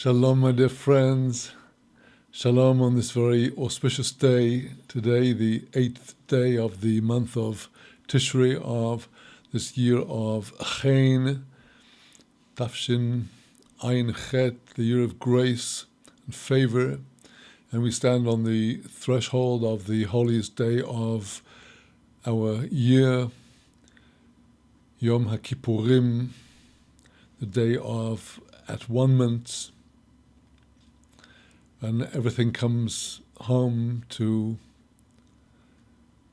Shalom, my dear friends. Shalom on this very auspicious day. Today, the 8th day of the month of Tishrei of this year of Chen, Tafshin Ayin Chet, the year of grace and favor. And we stand on the threshold of the holiest day of our year, Yom HaKippurim, the day of at-one-ment, and everything comes home to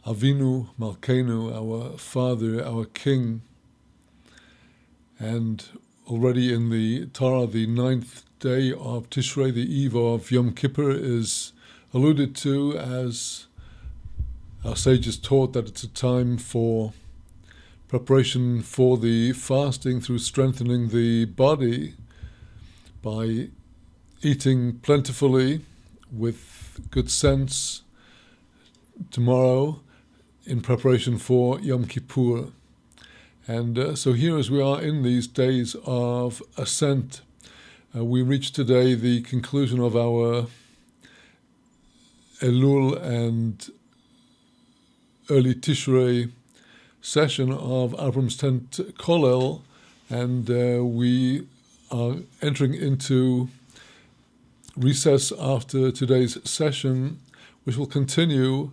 Avinu Malkeinu, our Father, our King. And already in the Torah, the 9th day of Tishrei, the eve of Yom Kippur, is alluded to as our sages taught that it's a time for preparation for the fasting through strengthening the body by eating plentifully with good sense tomorrow in preparation for Yom Kippur. And so here as we are in these days of ascent, we reach today the conclusion of our Elul and early Tishrei session of Avram's Tent Kollel, and we are entering into recess after today's session, which will continue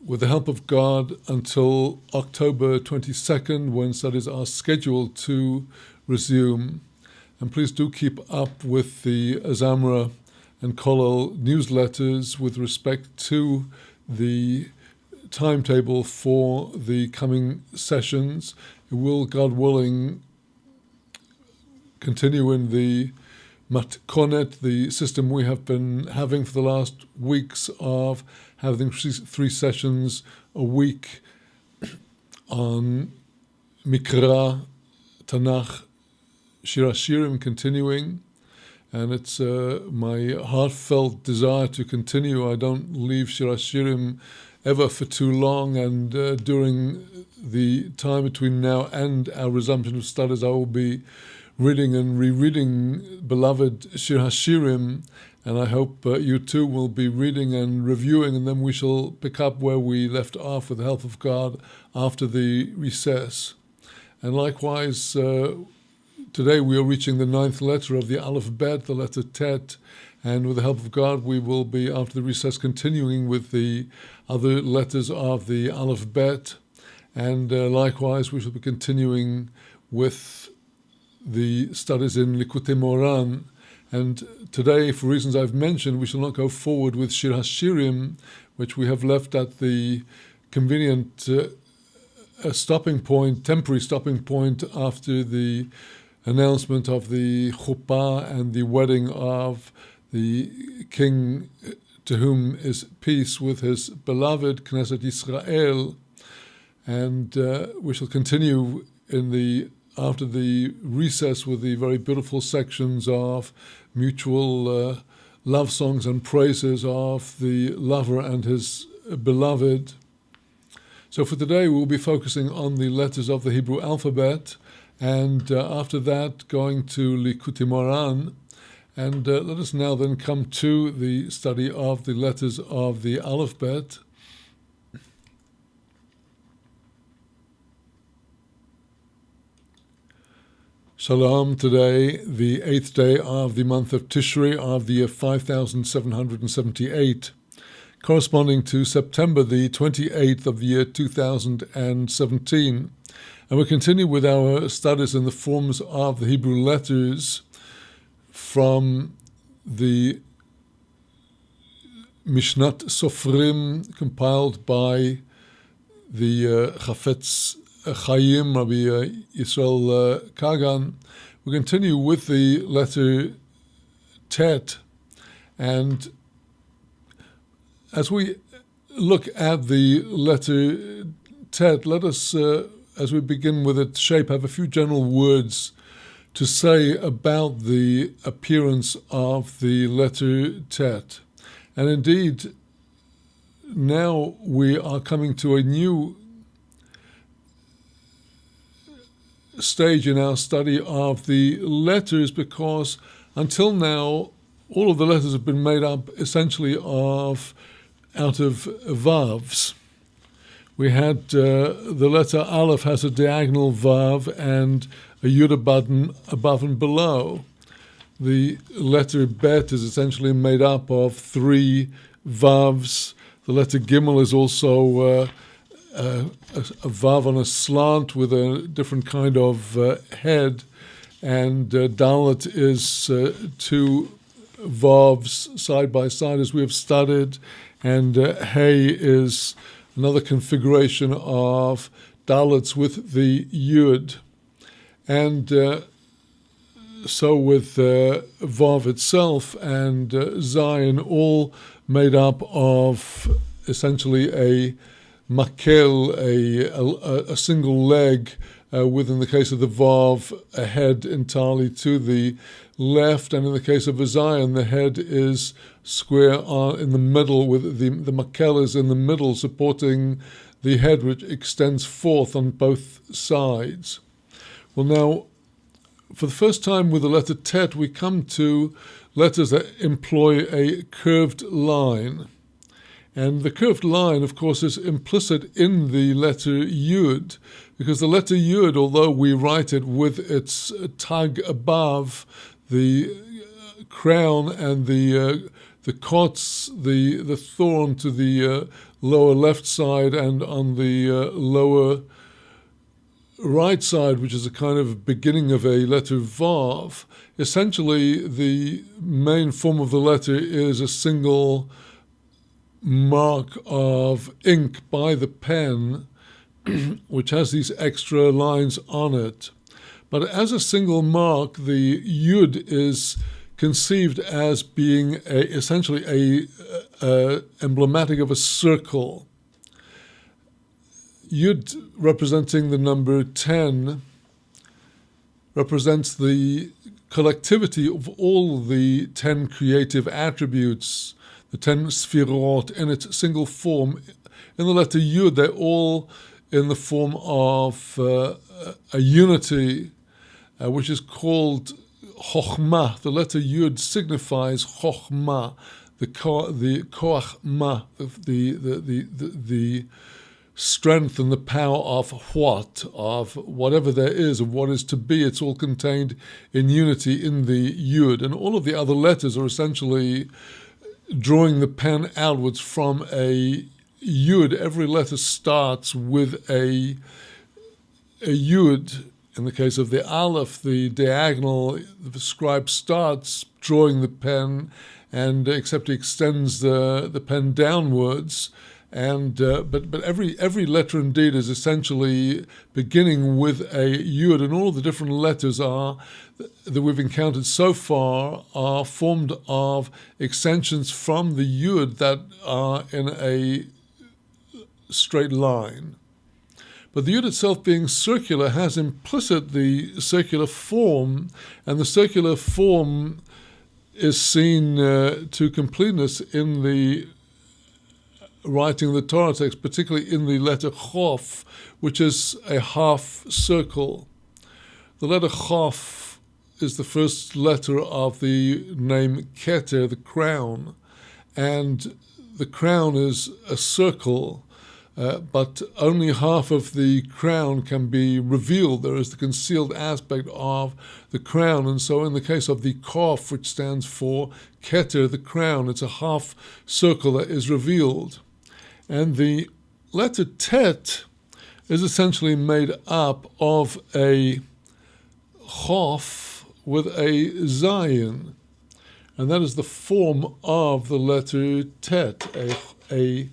with the help of God until October 22nd, when studies are scheduled to resume. And please do keep up with the Azamra and Kollel newsletters with respect to the timetable for the coming sessions. It will, God willing, continue in the Matkonet, the system we have been having for the last weeks of having three sessions a week on Mikra, Tanakh, Shir HaShirim continuing. And it's my heartfelt desire to continue. I don't leave Shir HaShirim ever for too long, and during the time between now and our resumption of studies, I will be reading and rereading beloved Shir HaShirim, and I hope you too will be reading and reviewing, and then we shall pick up where we left off with the help of God after the recess. And likewise, today we are reaching the 9th letter of the Aleph Bet, the letter Tet, and with the help of God we will be, after the recess, continuing with the other letters of the Aleph Bet, and likewise we shall be continuing with the studies in Likutei Moran. And today, for reasons I've mentioned, we shall not go forward with Shir HaShirim, which we have left at the convenient stopping point, temporary stopping point, after the announcement of the chuppah and the wedding of the king, to whom is peace, with his beloved Knesset Yisrael. And we shall continue after the recess with the very beautiful sections of mutual love songs and praises of the lover and his beloved. So for today we'll be focusing on the letters of the Hebrew alphabet, and after that going to Likutei Moran. And let us now then come to the study of the letters of the Aleph Bet. Shalom, today, the 8th day of the month of Tishrei of the year 5778, corresponding to September the 28th of the year 2017. And we continue with our studies in the forms of the Hebrew letters from the Mishnat Sofrim, compiled by the Chafetz Chaim, Rabbi Yisrael Kagan. We continue with the letter Tet, and as we look at the letter Tet, let us, as we begin with its shape, have a few general words to say about the appearance of the letter Tet. And indeed, now we are coming to a new stage in our study of the letters, because Until now, all of the letters have been made up essentially out of vavs. We had the letter Aleph has a diagonal vav and a yud above and below. The letter Bet is essentially made up of 3 vavs. The letter Gimel is also a vav on a slant with a different kind of head, and Dalet is 2 vavs side by side, as we have studied, and Hey is another configuration of Dalets with the Yud. And so with Vav itself and Zayin, all made up of essentially a makel, a single leg, with, in the case of the Vav, a head entirely to the left, and in the case of a Zayin, the head is square in the middle, with the makel is in the middle, supporting the head, which extends forth on both sides. Well, now, for the first time with the letter Tet, we come to letters that employ a curved line. And the curved line, of course, is implicit in the letter Yud, because the letter Yud, although we write it with its tag above, the crown and the kots, the thorn to the lower left side, and on the lower right side, which is a kind of beginning of a letter Vav, essentially the main form of the letter is a single mark of ink by the pen, which has these extra lines on it. But as a single mark, the Yud is conceived as being essentially emblematic of a circle. Yud, representing the number 10, represents the collectivity of all the 10 creative attributes, the 10 sfirot in its single form. In the letter Yud, they're all in the form of a unity, which is called Chochmah. The letter Yud signifies Chochmah, the koach ma, the strength and the power of whatever there is, of what is to be. It's all contained in unity in the Yud. And all of the other letters are essentially drawing the pen outwards from a Yud. Every letter starts with a Yud. In the case of the Aleph, the diagonal, the scribe starts drawing the pen, and except he extends the pen downwards. And but every letter indeed is essentially beginning with a Yud, and all the different letters that we've encountered so far are formed of extensions from the Yud that are in a straight line. But the Yud itself, being circular, has implicit the circular form, and the circular form is seen to completeness in the writing of the Torah text, particularly in the letter Chof, which is a half circle. The letter Chof is the first letter of the name Keter, the crown, and the crown is a circle, but only half of the crown can be revealed. There is the concealed aspect of the crown, and so in the case of the Kof, which stands for Keter, the crown, it's a half circle that is revealed. And the letter Tet is essentially made up of a Chof with a Zayin, and that is the form of the letter Tet, a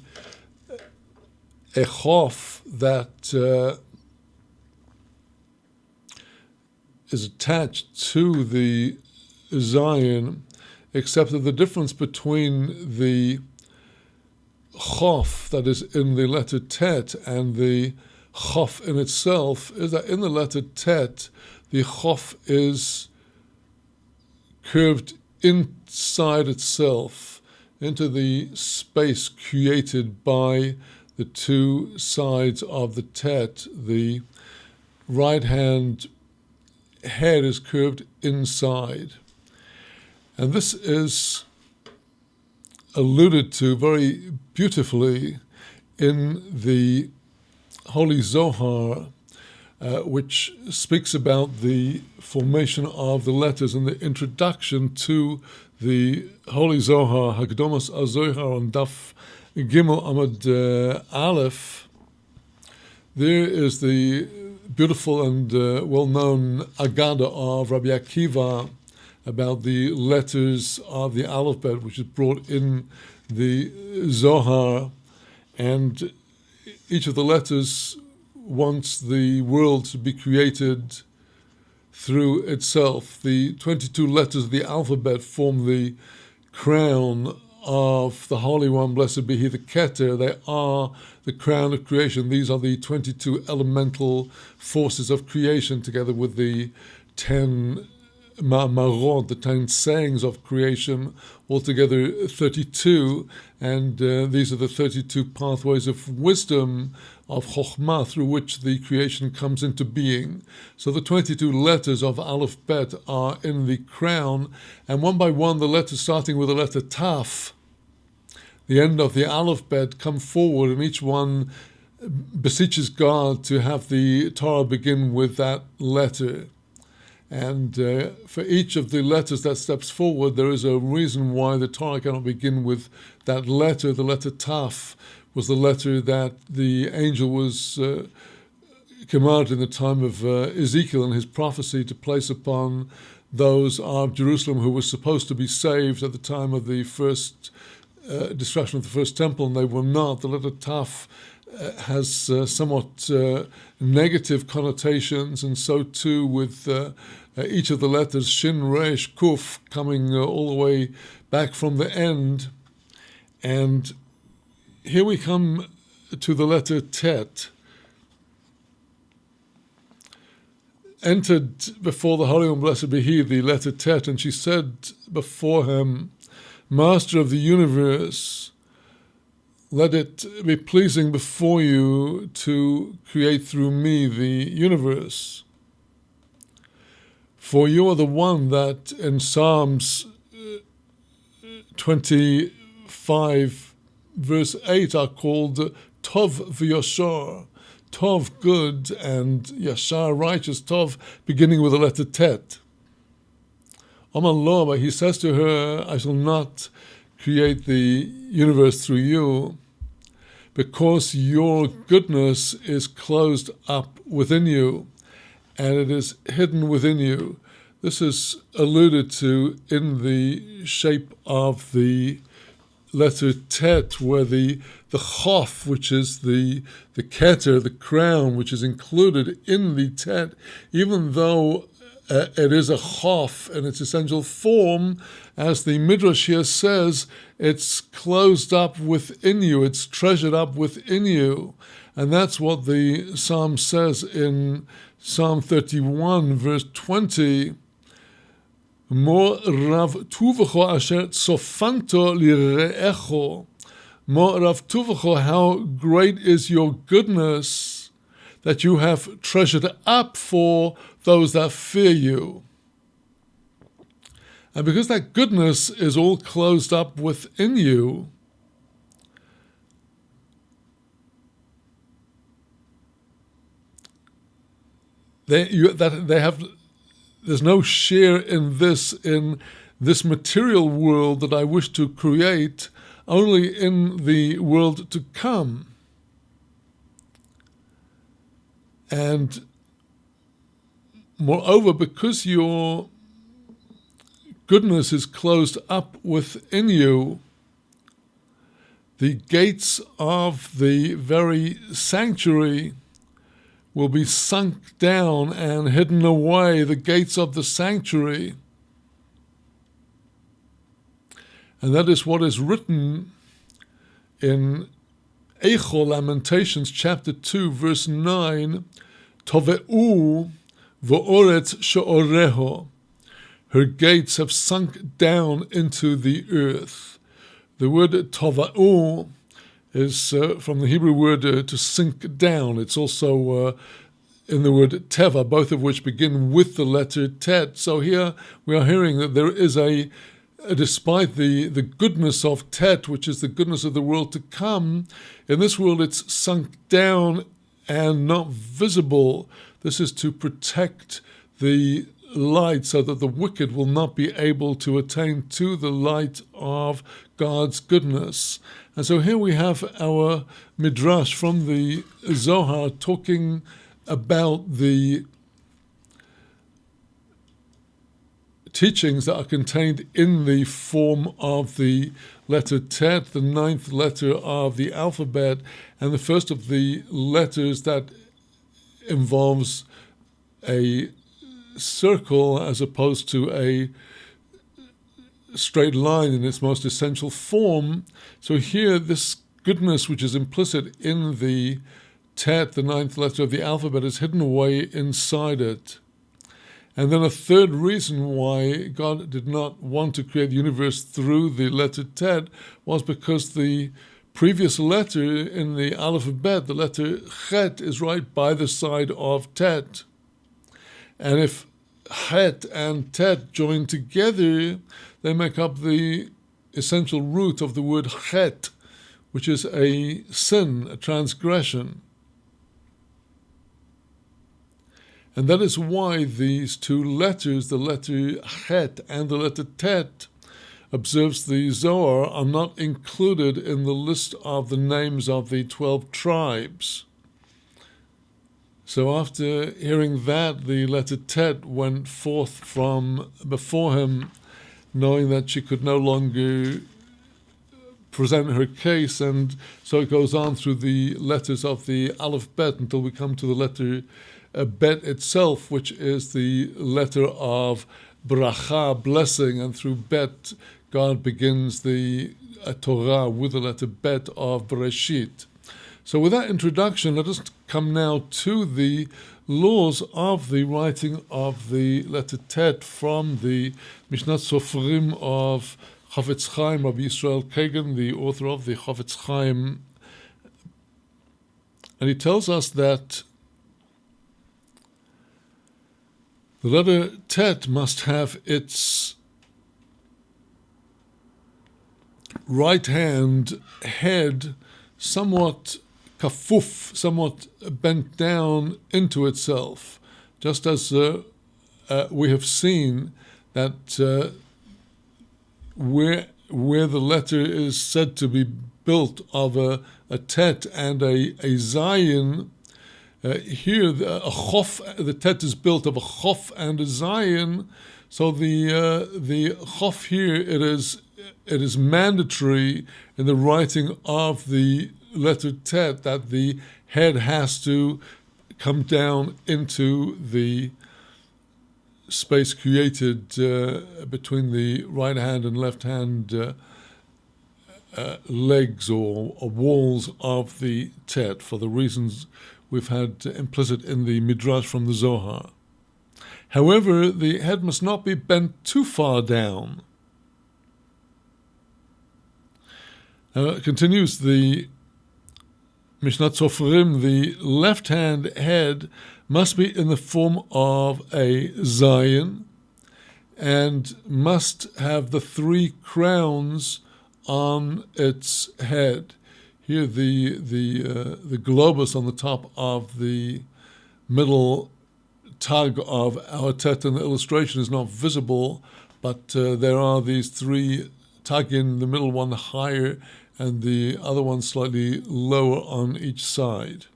Chof that is attached to the Zayin, except that the difference between the Chof that is in the letter Tet and the Chof in itself is that in the letter Tet, the Chof is curved inside itself into the space created by the two sides of the Tet. The right hand head is curved inside. And this is alluded to very beautifully in the Holy Zohar, which speaks about the formation of the letters and the introduction to the Holy Zohar, Hakdomas HaZohar on Daf Gimel Amud Aleph. There is the beautiful and well-known Agada of Rabbi Akiva about the letters of the alphabet, which is brought in the Zohar, and each of the letters wants the world to be created through itself. The 22 letters of the alphabet form the crown of the Holy One, blessed be He, the Keter. They are the crown of creation. These are the 22 elemental forces of creation, together with the 10 Ma'amarot, the 10 sayings of creation, altogether 32, and these are the 32 pathways of wisdom, of Chokhmah, through which the creation comes into being. So the 22 letters of Aleph Bet are in the crown, and one by one the letters, starting with the letter Taf, the end of the Aleph Bet, come forward, and each one beseeches God to have the Torah begin with that letter. And for each of the letters that steps forward, there is a reason why the Torah cannot begin with that letter. The letter Taf was the letter that the angel was commanded in the time of Ezekiel in his prophecy to place upon those of Jerusalem who were supposed to be saved at the time of the first destruction of the first temple, and they were not. The letter Taf has somewhat negative connotations, and so too with each of the letters, Shin, Resh, Kuf, coming all the way back from the end. And here we come to the letter Tet. Entered before the Holy One, blessed be He, the letter Tet, and she said before him, Master of the universe, let it be pleasing before you to create through me the universe. For you are the one that in Psalms 25, verse 8 are called Tov v'Yashar, Tov good and Yashar righteous, Tov beginning with the letter Tet. Amar lo, but he says to her, I shall not create the universe through you, because your goodness is closed up within you, and it is hidden within you. This is alluded to in the shape of the letter Tet, where the Chof, which is the Keter, the crown, which is included in the Tet, even though it is a Chof in its essential form, as the Midrash here says, it's closed up within you, it's treasured up within you. And that's what the Psalm says in Psalm 31, verse 20, Mo rav tuvecho asher tsofanto lireecho. Mo rav tuvecho, how great is your goodness that you have treasured up for those that fear you. And because that goodness is all closed up within you, there's no share in this material world that I wish to create, only in the world to come. And moreover, because your goodness is closed up within you, the gates of the very sanctuary will be sunk down and hidden away, the gates of the sanctuary. And that is what is written in Eichel, Lamentations, chapter 2, verse 9, Tove'u v'oretz she'oreho. Her gates have sunk down into the earth. The word tova'u is from the Hebrew word to sink down. It's also in the word teva, both of which begin with the letter tet. So here we are hearing that there is a despite the goodness of Tet, which is the goodness of the world to come, in this world it's sunk down and not visible. This is to protect the light so that the wicked will not be able to attain to the light of God's goodness. And so here we have our midrash from the Zohar talking about the teachings that are contained in the form of the letter Tet, the 9th letter of the alphabet, and the first of the letters that involves a circle as opposed to a straight line in its most essential form. So here, this goodness which is implicit in the Tet, the 9th letter of the alphabet, is hidden away inside it. And then a third reason why God did not want to create the universe through the letter Tet was because the previous letter in the alphabet, the letter Chet, is right by the side of Tet. And if Het and Tet join together, they make up the essential root of the word Chet, which is a sin, a transgression. And that is why these two letters, the letter Chet and the letter Tet, observes the Zohar, are not included in the list of the names of the 12 tribes. So after hearing that, the letter Tet went forth from before him, knowing that she could no longer present her case, and so it goes on through the letters of the Aleph Bet until we come to the letter Bet itself, which is the letter of bracha, blessing, and through Bet, God begins the Torah with the letter Bet of Bereshit. So with that introduction, let us come now to the laws of the writing of the letter Tet from the Mishnat Sofrim of Chafetz Chaim, Rabbi Yisrael Kagan, the author of the Chafetz Chaim. And he tells us that the letter Tet must have its right hand head somewhat kafuf, somewhat bent down into itself, just as we have seen that where the letter is said to be built of a Tet and a Zayin, here the Tet is built of a Chof and a Zayin. So the Chof here, it is mandatory in the writing of the letter Tet that the head has to come down into the space created between the right hand and left hand legs or walls of the Tet, for the reasons we've had implicit in the Midrash from the Zohar. However, the head must not be bent too far down. It continues the Mishnat Sofrim, the left-hand head must be in the form of a Zayin and must have the 3 crowns on its head. Here the globus on the top of the middle tag of our Tet in the illustration is not visible, but there are these 3 tagin, the middle one higher and the other one slightly lower on each side.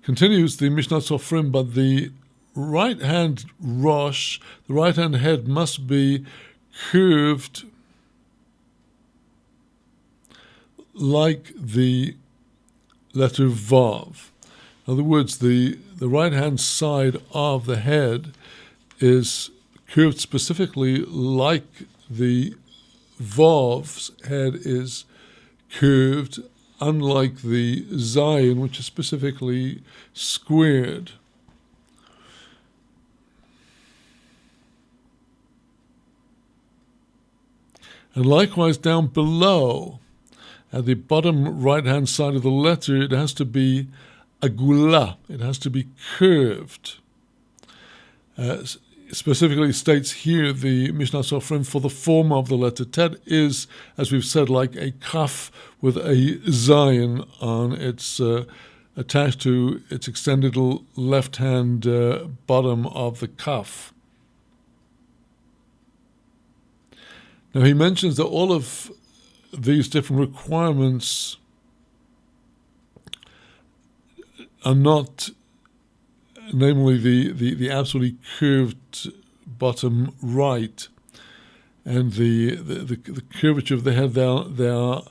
Continues the Mishnat Sofrim, but the right hand rosh, the right hand head, must be curved like the letter Vav. In other words, the right hand side of the head is curved specifically like the Vav's head is curved, unlike the Zayin, which is specifically squared. And likewise down below, at the bottom right-hand side of the letter, it has to be agula, it has to be curved. Specifically states here the Mishnah Sofrim for the form of the letter Tet is, as we've said, like a kaf with a zayin on its attached to its extended left hand bottom of the kaf. Now he mentions that all of these different requirements are not, namely the absolutely curved bottom right and the curvature of the head. They are,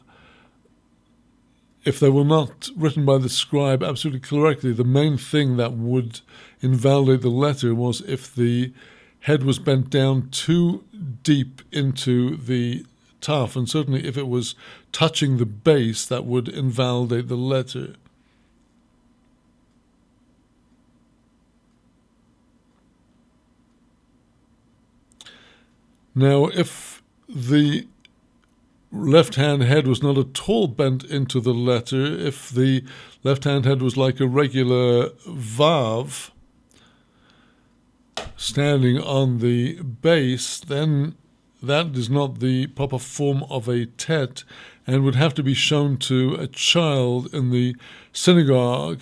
if they were not written by the scribe absolutely correctly, the main thing that would invalidate the letter was if the head was bent down too deep into the taf, and certainly if it was touching the base, that would invalidate the letter. Now, if the left-hand head was not at all bent into the letter, if the left-hand head was like a regular vav standing on the base, then that is not the proper form of a tet and would have to be shown to a child in the synagogue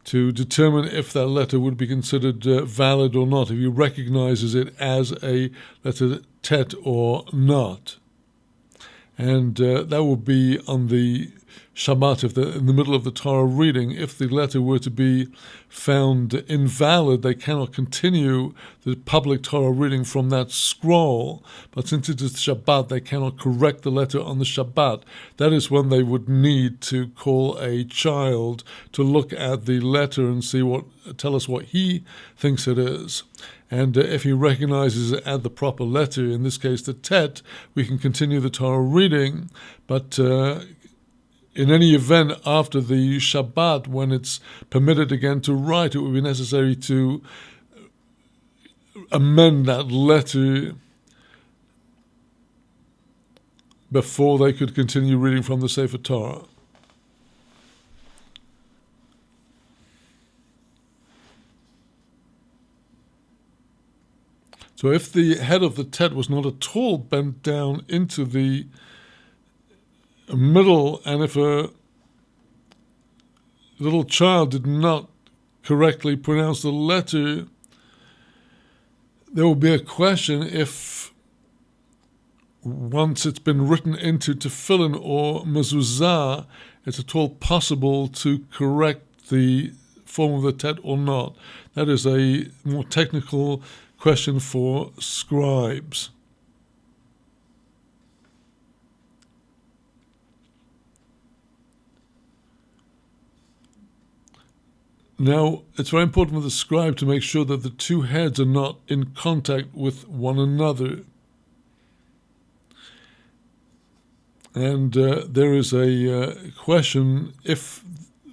to determine if that letter would be considered valid or not, if he recognizes it as a letter tet or not. And that would be on the Shabbat, in the middle of the Torah reading. If the letter were to be found invalid, they cannot continue the public Torah reading from that scroll. But since it is Shabbat, they cannot correct the letter on the Shabbat. That is when they would need to call a child to look at the letter and tell us what he thinks it is. And if he recognizes it as the proper letter, in this case the tet, we can continue the Torah reading. But in any event, after the Shabbat, when it's permitted again to write, it would be necessary to amend that letter before they could continue reading from the Sefer Torah. So if the head of the tet was not at all bent down into the middle, and if a little child did not correctly pronounce the letter, there will be a question if, once it's been written into tefillin or mezuzah, it's at all possible to correct the form of the tet or not. That is a more technical question for scribes. Now, it's very important for the scribe to make sure that the two heads are not in contact with one another. And there is a question if,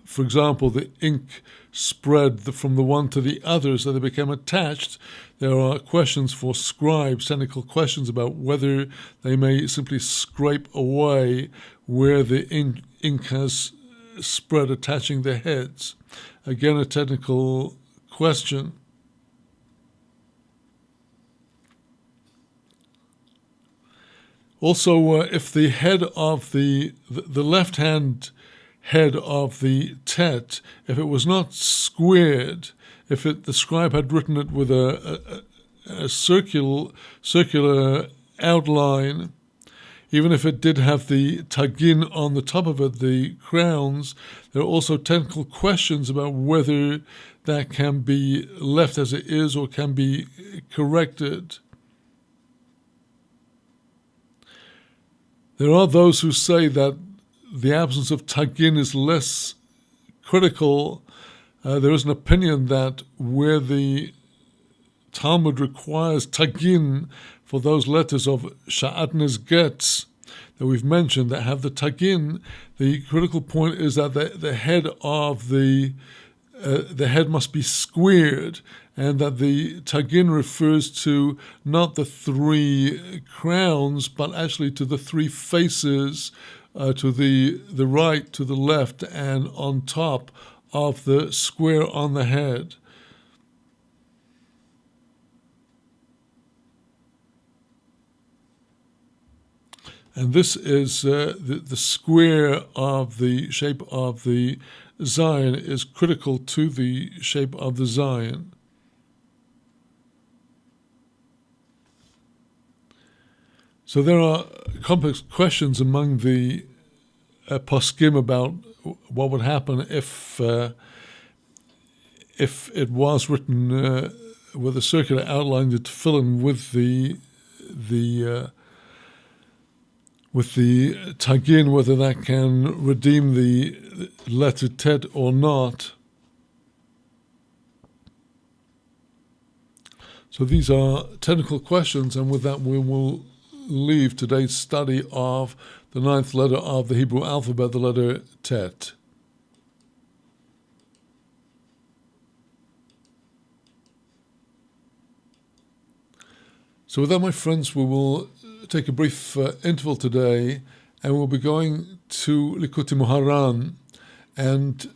for example, the ink spread from the one to the other so they became attached. There are questions for scribes, technical questions about whether they may simply scrape away where the ink has spread, attaching the heads. Again, a technical question. Also, if the head of the left-hand head of the tet, if it was not squared, if the scribe had written it with a circular outline, even if it did have the tagin on the top of it, the crowns, there are also technical questions about whether that can be left as it is or can be corrected. There are those who say that the absence of tagin is less critical. There is an opinion that where the Talmud requires tagin for those letters of sha'atnes getz that we've mentioned that have the tagin, the critical point is that the head of the head must be squared, and that the tagin refers to not the three crowns, but actually to the three faces, to the right, to the left, and on top of the square on the head. And this is the square of the shape of the Zion is critical to the shape of the Zion. So there are complex questions among the poskim about what would happen if it was written with a circular outline to fill in with the tagin, whether that can redeem the letter tet or not. So these are technical questions, and with that we will leave today's study of the 9th letter of the Hebrew alphabet, the letter tet. So with that, my friends, we will take a brief interval today, and we'll be going to Likutei Moharan. And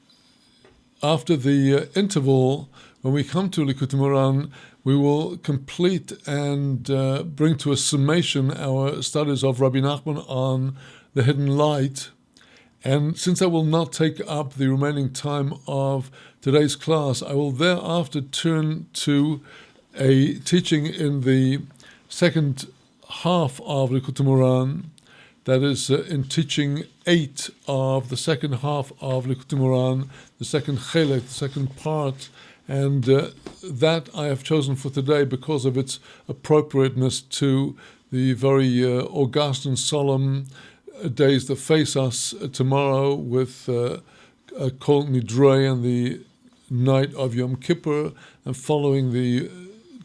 after the interval, when we come to Likutei Moharan, we will complete and bring to a summation our studies of Rabbi Nachman on the hidden light. And since I will not take up the remaining time of today's class, I will thereafter turn to a teaching in the second half of Likutei Moharan, that is in teaching 8 of the second half of Likutei Moharan, the second chelek, the second part, and that I have chosen for today because of its appropriateness to the very august and solemn days that face us tomorrow with Kol Nidrei and the night of Yom Kippur, and following the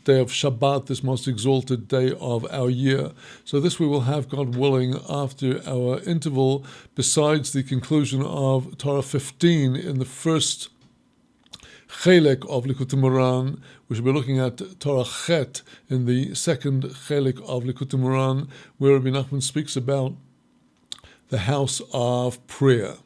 day of Shabbat, this most exalted day of our year. So this we will have, God willing, after our interval, besides the conclusion of Torah 15 in the first chelek of Likutei Moharan. We shall be looking at Torah Chet in the second chelek of Likutei Moharan, where Rabbi Nachman speaks about the house of prayer.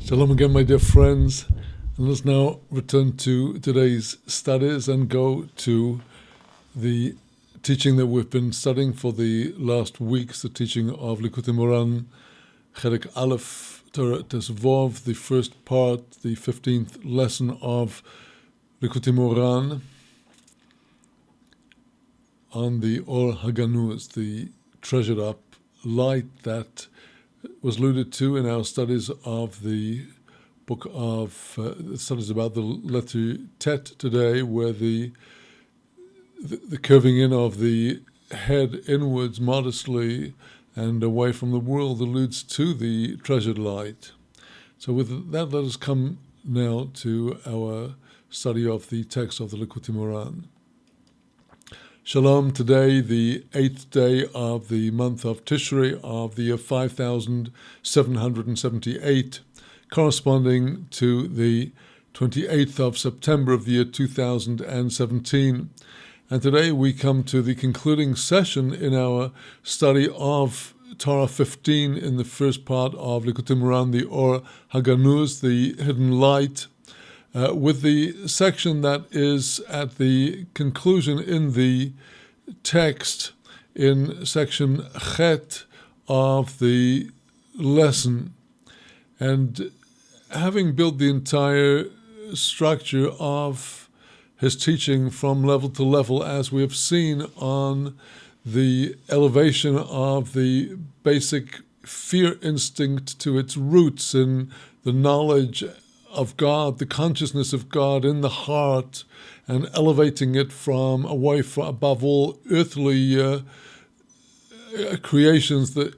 Shalom again, my dear friends. And let's now return to today's studies and go to the teaching that we've been studying for the last weeks, the teaching of Likutei Moharan, Chelik Aleph, Torah Tesvov, the first part, the 15th lesson of Likutei Moharan on the Or Haganuz, the treasured up light that was alluded to in our studies of the book of studies about the letter Tet today, where the curving in of the head inwards modestly and away from the world alludes to the treasured light. So with that, let us come now to our study of the text of the Likutei Moharan. Shalom, today the 8th day of the month of Tishrei of the year 5778, corresponding to the 28th of September of the year 2017. And today we come to the concluding session in our study of Torah 15 in the first part of Likutei Moharan, the Or Haganuz, the hidden light, with the section that is at the conclusion in the text in section Chet of the lesson. And having built the entire structure of his teaching from level to level, as we have seen on the elevation of the basic fear instinct to its roots in the knowledge of God, the consciousness of God in the heart, and elevating it from away from above all earthly creations that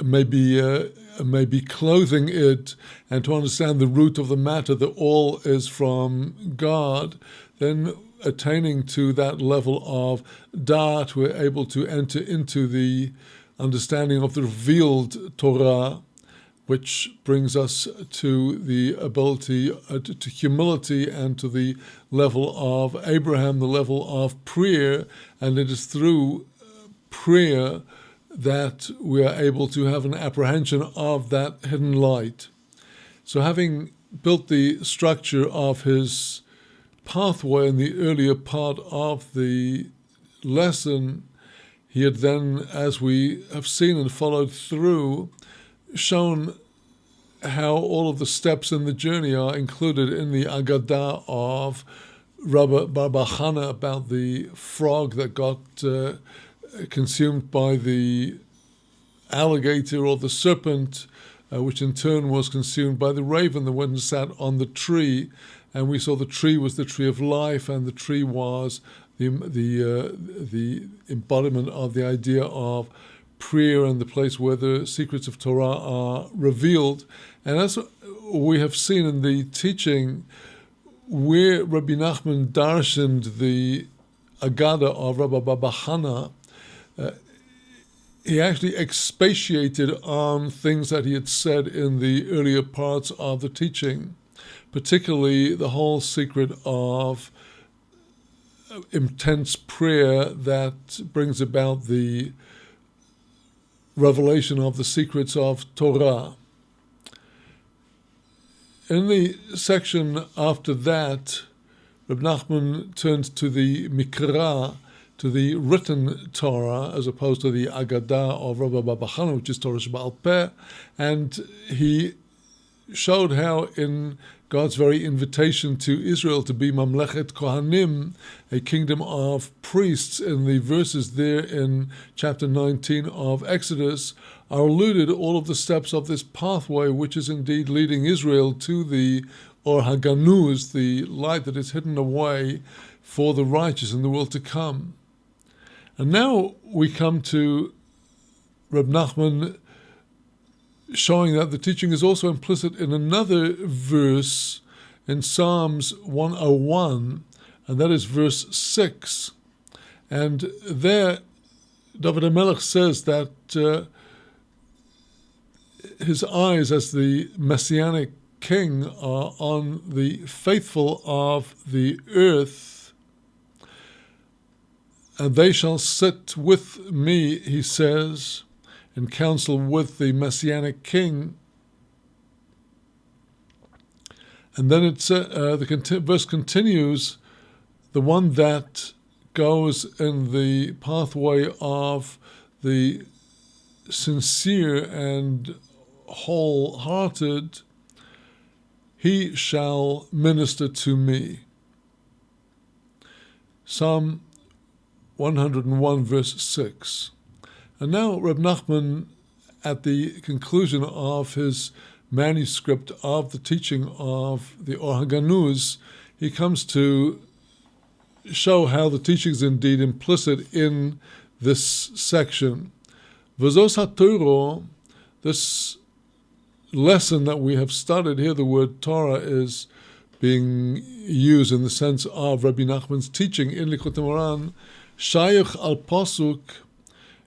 may be clothing it, and to understand the root of the matter, that all is from God, then attaining to that level of Da'at, we're able to enter into the understanding of the revealed Torah, which brings us to the ability, to humility, and to the level of Abraham, the level of prayer. And it is through prayer that we are able to have an apprehension of that hidden light. So having built the structure of his pathway in the earlier part of the lesson, he had then, as we have seen and followed through, shown how all of the steps in the journey are included in the Agadah of Rabbi Bar Bar Chana about the frog that got consumed by the alligator or the serpent, which in turn was consumed by the raven that went and sat on the tree. And we saw the tree was the tree of life, and the tree was the embodiment of the idea of prayer and the place where the secrets of Torah are revealed. And as we have seen in the teaching, where Rabbi Nachman darshaned the Agadah of Rabbi Bar Bar Chana, he actually expatiated on things that he had said in the earlier parts of the teaching, particularly the whole secret of intense prayer that brings about the revelation of the secrets of Torah. In the section after that, Reb Nachman turned to the Mikra, to the written Torah, as opposed to the Agadah of Rabbi Bar Bar Chana, which is Torah Sheba'al Peh, and he showed how in God's very invitation to Israel to be Mamlechet Kohanim, a kingdom of priests, in the verses there in chapter 19 of Exodus, are alluded all of the steps of this pathway, which is indeed leading Israel to the Or Haganuz, the light that is hidden away for the righteous in the world to come. And now we come to Reb Nachman showing that the teaching is also implicit in another verse in Psalms 101, and that is verse 6. And there, David HaMelech says that his eyes as the Messianic king are on the faithful of the earth, and they shall sit with me, he says, in council with the Messianic king. And then the verse continues, the one that goes in the pathway of the sincere and wholehearted, he shall minister to me. Psalm 101 verse 6. And now Reb Nachman, at the conclusion of his manuscript of the teaching of the Or HaGanuz, he comes to show how the teaching is indeed implicit in this section. V'zos HaTorah, this lesson that we have studied here, the word Torah is being used in the sense of Rabbi Nachman's teaching in Likutei Moharan, Shayach al Pasuk,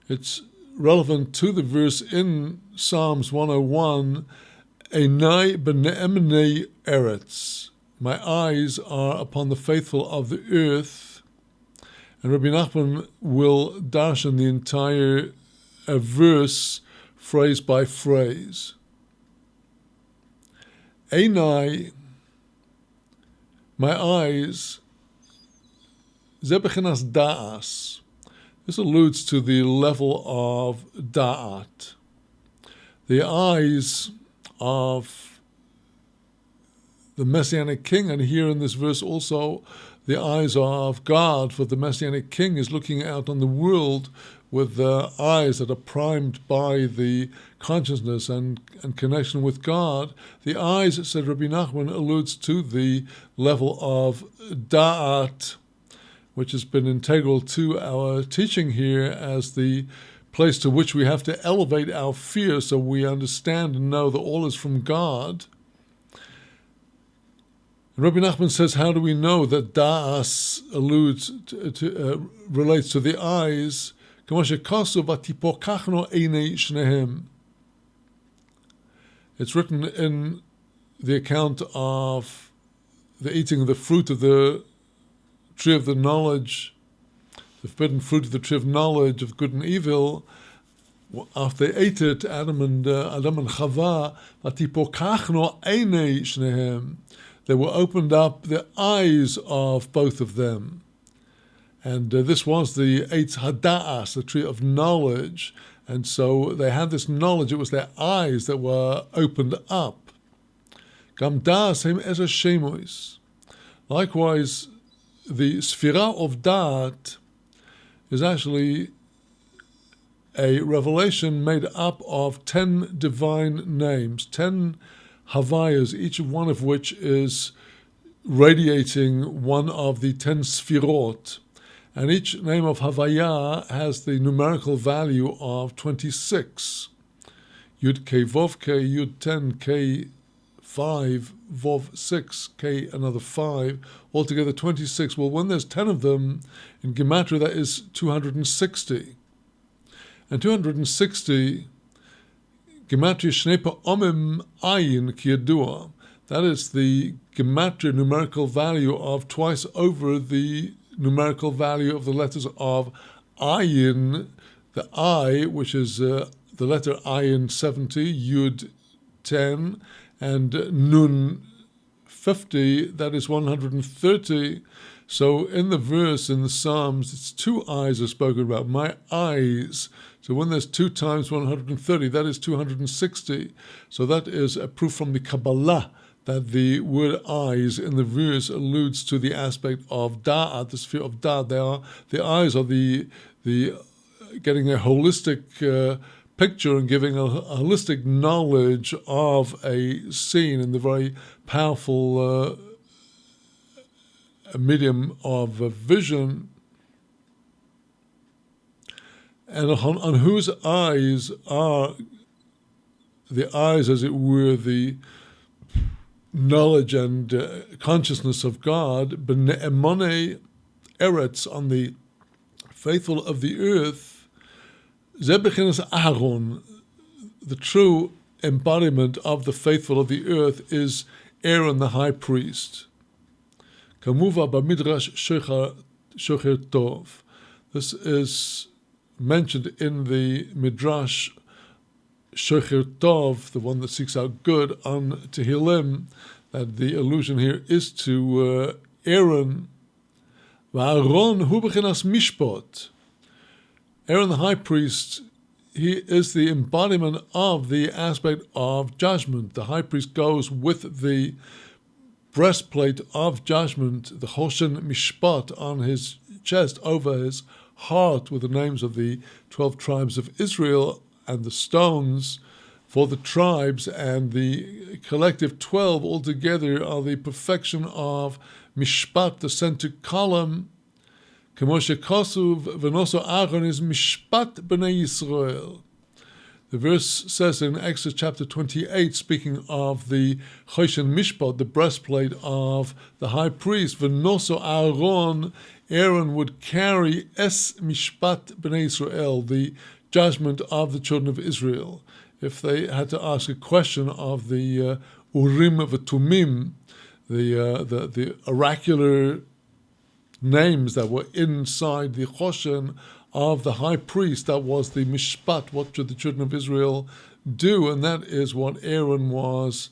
it's relevant to the verse in Psalms 101, Einai b'ne'emnei eretz, my eyes are upon the faithful of the earth. And Rabbi Nachman will darshan the entire verse phrase by phrase. Einai, my eyes, ze bechinas da'as. This alludes to the level of da'at. The eyes of the Messianic King, and here in this verse also the eyes of God, for the Messianic King is looking out on the world with eyes that are primed by the consciousness and connection with God. The eyes, said Rabbi Nachman, alludes to the level of da'at, which has been integral to our teaching here as the place to which we have to elevate our fear so we understand and know that all is from God. And Rabbi Nachman says, how do we know that da'as alludes relates to the eyes? It's written in the account of the eating of the fruit of the tree of the knowledge, the forbidden fruit of the tree of knowledge of good and evil. After they ate it, Adam and Chava, they were opened up the eyes of both of them. And this was the Eitz Hada'as, the tree of knowledge. And so they had this knowledge, it was their eyes that were opened up. Gam da'as hem ezer shemois. Likewise, the Sfirah of Da'at is actually a revelation made up of 10 divine names, 10 Havayas, each one of which is radiating one of the 10 Sfirot. And each name of Havaya has the numerical value of 26. Yud K Vov K, Yud 10 K 5, Vov 6, K another 5, altogether 26. Well, when there's 10 of them, in Gematria that is 260. And 260, Gematria Shnepa Omim Ayin Kiyadua, that is the Gematria numerical value of twice over the numerical value of the letters of Ayin, the I, which is the letter Ayin 70, Yud 10, and Nun 50, that is 130. So in the verse in the Psalms, it's 2 eyes are spoken about, my eyes. So when there's 2 times 130, that is 260. So that is a proof from the Kabbalah that the word eyes in the verse alludes to the aspect of da'at, the sphere of da'at. The eyes are the getting a holistic picture and giving a holistic knowledge of a scene in the very powerful medium of vision. And on whose eyes are the eyes, as it were, the knowledge and consciousness of God, b'ne'emone eretz, on the faithful of the earth, ze bechinas Aharon, the true embodiment of the faithful of the earth is Aaron the high priest. Kamuva b'midrash Shocher Tov. This is mentioned in the Midrash Shocher Tov, the one that seeks out good, on Tehillim, that the allusion here is to Aaron. Va'aron hu b'chinas mishpat. Aaron the high priest, he is the embodiment of the aspect of judgment. The high priest goes with the breastplate of judgment, the Choshen Mishpat, on his chest, over his heart, with the names of the 12 tribes of Israel and the stones for the tribes, and the collective 12 altogether are the perfection of Mishpat, the center column. K'moshe Kosuv v'noso Aaron is Mishpat b'nei Yisrael. The verse says in Exodus chapter 28, speaking of the Choshen Mishpat, the breastplate of the high priest, v'noso Aaron would carry es Mishpat b'nei Yisrael, the judgment of the children of Israel. If they had to ask a question of the Urim v'Tumim, the oracular names that were inside the Choshen of the high priest, that was the Mishpat, what should the children of Israel do? And that is what Aaron was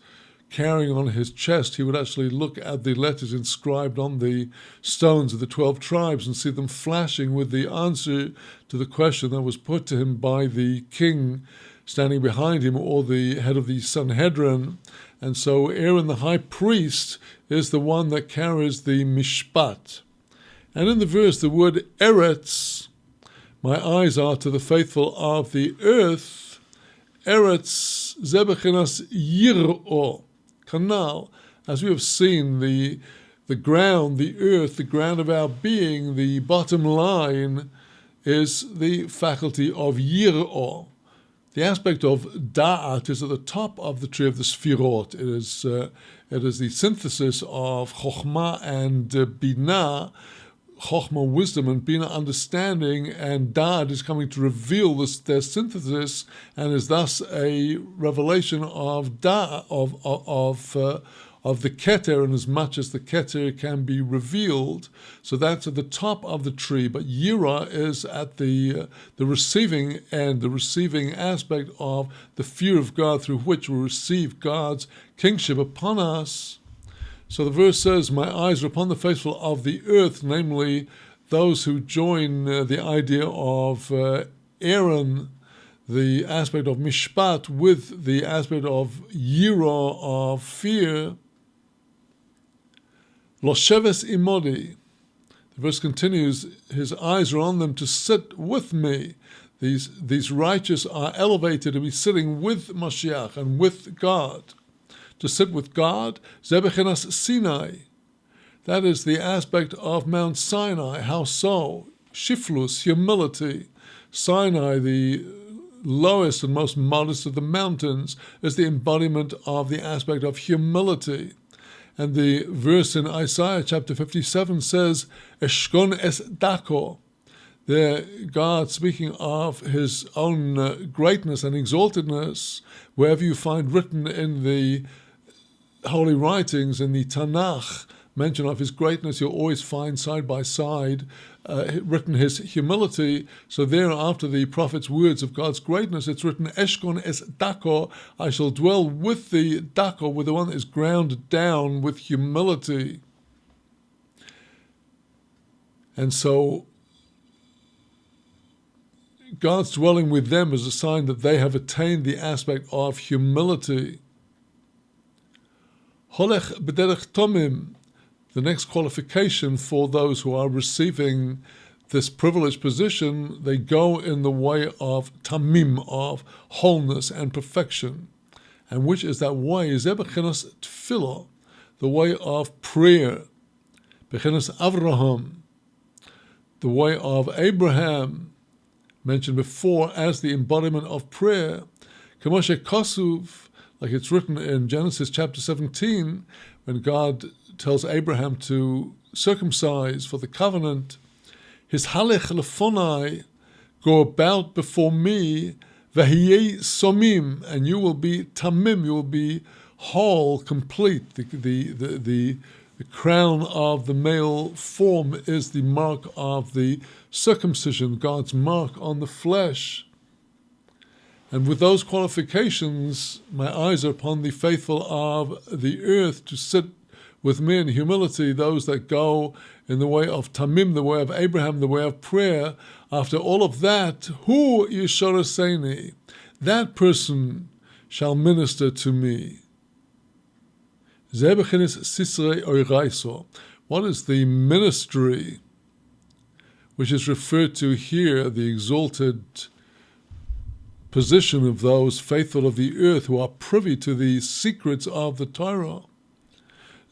carrying on his chest. He would actually look at the letters inscribed on the stones of the 12 tribes and see them flashing with the answer to the question that was put to him by the king standing behind him, or the head of the Sanhedrin. And so Aaron the high priest is the one that carries the Mishpat. And in the verse, the word Eretz, my eyes are to the faithful of the earth, Eretz zebechinas yir'o, kanal, as we have seen, the ground, the earth, the ground of our being, the bottom line is the faculty of yir'o. The aspect of da'at is at the top of the tree of the Sfirot. It is the synthesis of chokhmah and binah. Chokhmah, wisdom, and Bina, understanding, and Da'at is coming to reveal their synthesis, and is thus a revelation of Da'at, of the Keter, in as much as the Keter can be revealed. So that's at the top of the tree, but Yira is at the receiving end, the receiving aspect of the fear of God, through which we receive God's kingship upon us. So the verse says, my eyes are upon the faithful of the earth, namely those who join the idea of Aaron, the aspect of Mishpat, with the aspect of Yira, of fear. Losheves imodi. The verse continues, his eyes are on them to sit with me. These righteous are elevated to be sitting with Mashiach and with God. To sit with God, Zebechinas Sinai. That is the aspect of Mount Sinai. How so? Shiflus, humility. Sinai, the lowest and most modest of the mountains, is the embodiment of the aspect of humility. And the verse in Isaiah chapter 57 says, Eshkon es dako. There, God, speaking of his own greatness and exaltedness, wherever you find written in the holy writings, in the Tanakh, mention of his greatness, you'll always find side by side written his humility. So there, after the prophet's words of God's greatness, it's written, Eshkon es dako, I shall dwell with the dako, with the one that is ground down with humility. And so God's dwelling with them is a sign that they have attained the aspect of humility. Holech b'derech tomim, the next qualification for those who are receiving this privileged position, they go in the way of tamim, of wholeness and perfection. And which is that way? Zeh b'chinas tefillah, the way of prayer. B'chinas Avraham, the way of Abraham, mentioned before as the embodiment of prayer. K'moshe Kosuv, like it's written in Genesis chapter 17, when God tells Abraham to circumcise for the covenant, his halech lefonai, go about before me, v'hiyei somim, and you will be tamim, you will be whole, complete. The crown of the male form is the mark of the circumcision, God's mark on the flesh. And with those qualifications, my eyes are upon the faithful of the earth to sit with me in humility, those that go in the way of Tamim, the way of Abraham, the way of prayer. After all of that, Hu Yishoraseni, that person shall minister to me. What is the ministry which is referred to here, the exalted position of those faithful of the earth who are privy to the secrets of the Torah?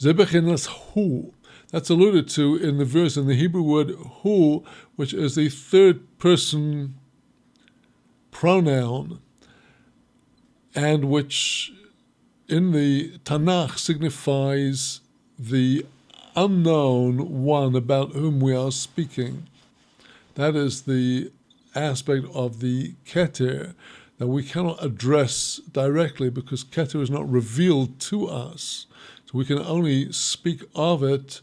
Hu. That's alluded to in the verse, in the Hebrew word hu, which is the third person pronoun, and which in the Tanakh signifies the unknown one about whom we are speaking. That is the aspect of the Keter that we cannot address directly because Keter is not revealed to us. So we can only speak of it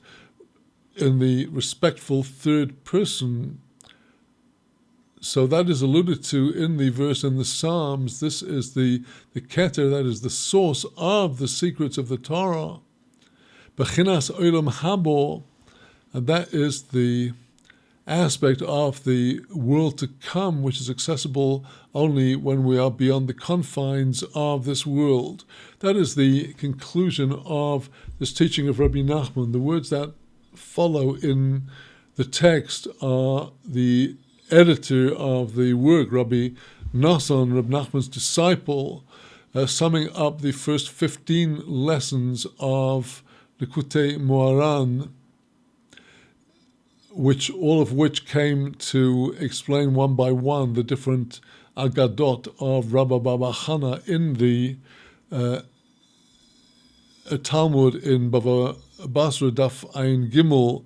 in the respectful third person. So that is alluded to in the verse in the Psalms. This is the Keter, that is the source of the secrets of the Torah. Bechinas Olam Habo, and that is the aspect of the world to come, which is accessible only when we are beyond the confines of this world. That is the conclusion of this teaching of Rabbi Nachman. The words that follow in the text are the editor of the work, Rabbi Nassan, Rabbi Nachman's disciple, summing up the first 15 lessons of Likutei Moharan, all of which came to explain one by one the different agadot of Rabba Baba Chana in the Talmud in Bava Basra Daf Ayin Gimel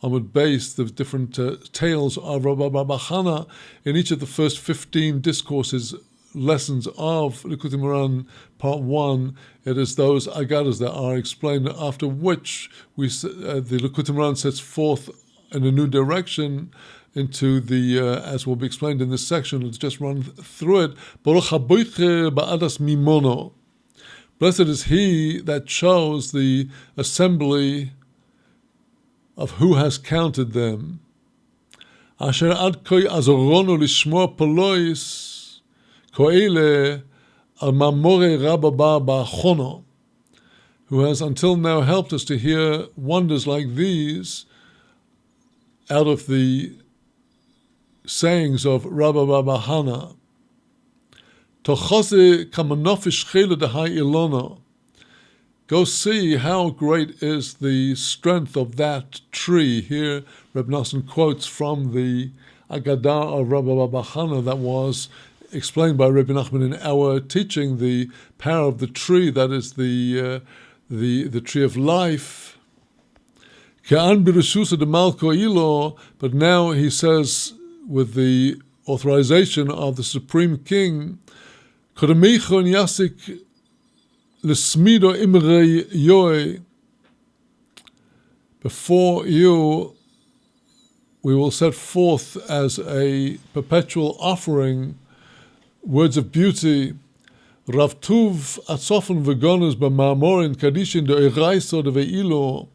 Amud Beis, the different tales of Rabba Baba Chana in each of the first 15 discourses, lessons of Likutei Moharan Part 1. It is those agadas that are explained, after which the Likutei Moharan sets forth in a new direction into the, as will be explained in this section. Let's just run through it. Baruch haboiche ba'adas mimono. Blessed is he that chose the assembly of who has counted them. Asher ad koi azorono lishmoa polois koele al mamore rababa ba'chono, who has until now helped us to hear wonders like these out of the sayings of Rabba Baba Chana. Tochose kamanofish chele dehai ilona. Go see how great is the strength of that tree. Here, Reb Nosson quotes from the Agadah of Rabba Baba Chana that was explained by Rabbi Nachman in our teaching, the power of the tree, that is the tree of life. But now he says, with the authorization of the Supreme King, before you we will set forth as a perpetual offering words of beauty. Rav Tuv atzofen v'gonos b'ma'amorin kadishin de'eraiso de've'ilo.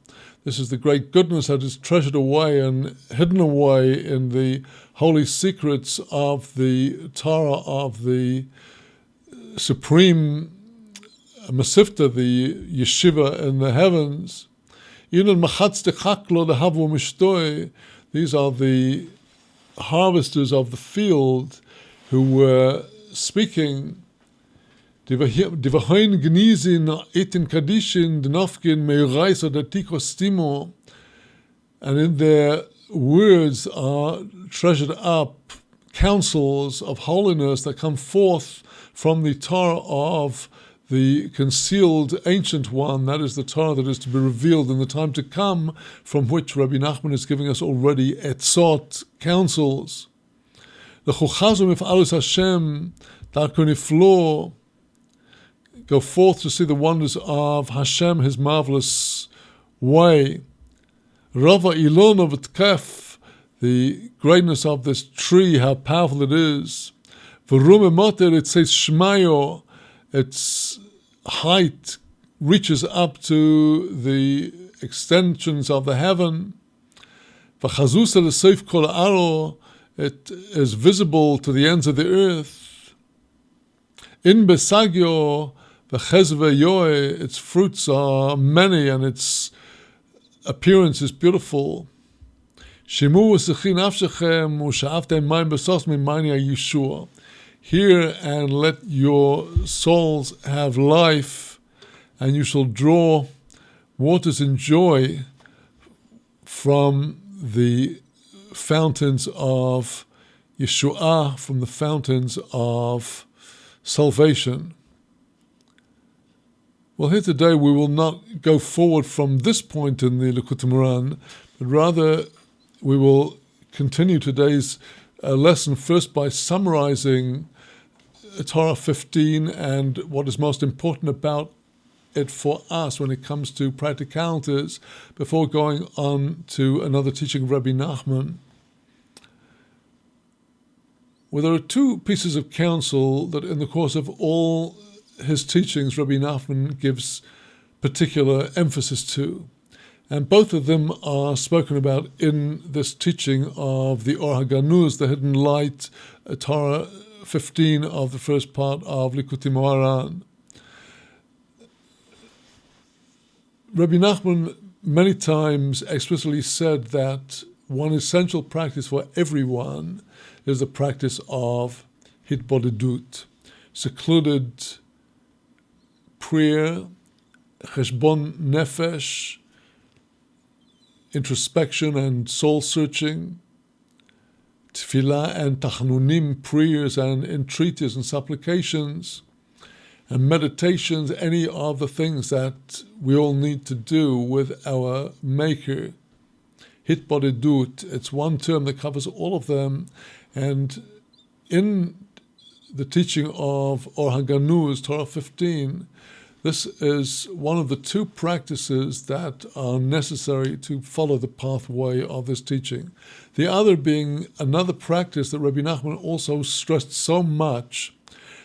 This is the great goodness that is treasured away and hidden away in the holy secrets of the Torah of the Supreme Masifta, the Yeshiva in the heavens. These are the harvesters of the field who were speaking. And in their words are treasured up counsels of holiness that come forth from the Torah of the concealed ancient one, that is the Torah that is to be revealed in the time to come, from which Rabbi Nachman is giving us already etzot, counsels. Go forth to see the wonders of Hashem, His marvelous way. Rava Ilona v'tkef, the greatness of this tree, how powerful it is. V'rume moter, it says Shmayo, its height reaches up to the extensions of the heaven. V'chazusa l'seif kol aro, it is visible to the ends of the earth. In besagyo, v'chezve yoe, its fruits are many and its appearance is beautiful. Shimu v'sechin nafshechem u'sha'avtem mayim besos mimayni ha'yeshua. Hear and let your souls have life, and you shall draw waters in joy from the fountains of Yeshua, from the fountains of salvation. Well, here today we will not go forward from this point in the Likutei Moharan, but rather we will continue today's lesson first by summarizing Torah 15 and what is most important about it for us when it comes to practicalities before going on to another teaching of Rabbi Nachman. Well, there are two pieces of counsel that in the course of all his teachings Rabbi Nachman gives particular emphasis to. And both of them are spoken about in this teaching of the Or HaGanuz, the hidden light, Torah 15 of the first part of Likutei Moharan. Rabbi Nachman many times explicitly said that one essential practice for everyone is the practice of hitbodedut, secluded prayer, cheshbon nefesh, introspection and soul searching, tefillah and tachnunim, prayers and entreaties and supplications, and meditations, any of the things that we all need to do with our Maker. Hitbodedut, it's one term that covers all of them, and in the teaching of Or HaGanuz, Torah 15, this is one of the two practices that are necessary to follow the pathway of this teaching. The other being another practice that Rabbi Nachman also stressed so much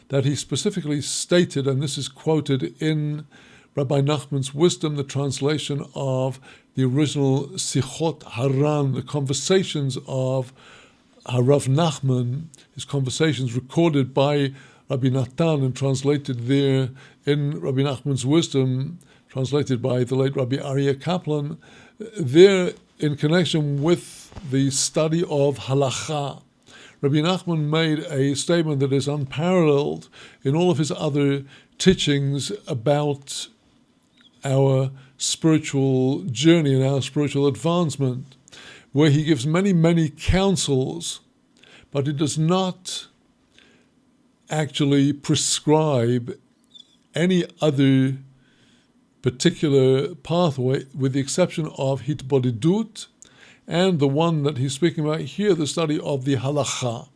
that he specifically stated, and this is quoted in Rabbi Nachman's Wisdom, the translation of the original Sichot Haran, the conversations of Harav Nachman, his conversations recorded by Rabbi Natan and translated there in Rabbi Nachman's Wisdom, translated by the late Rabbi Aryeh Kaplan, there in connection with the study of halacha. Rabbi Nachman made a statement that is unparalleled in all of his other teachings about our spiritual journey and our spiritual advancement, where he gives many, many counsels, but he does not actually prescribe any other particular pathway, with the exception of hitbodedut, and the one that he's speaking about here, the study of the halacha.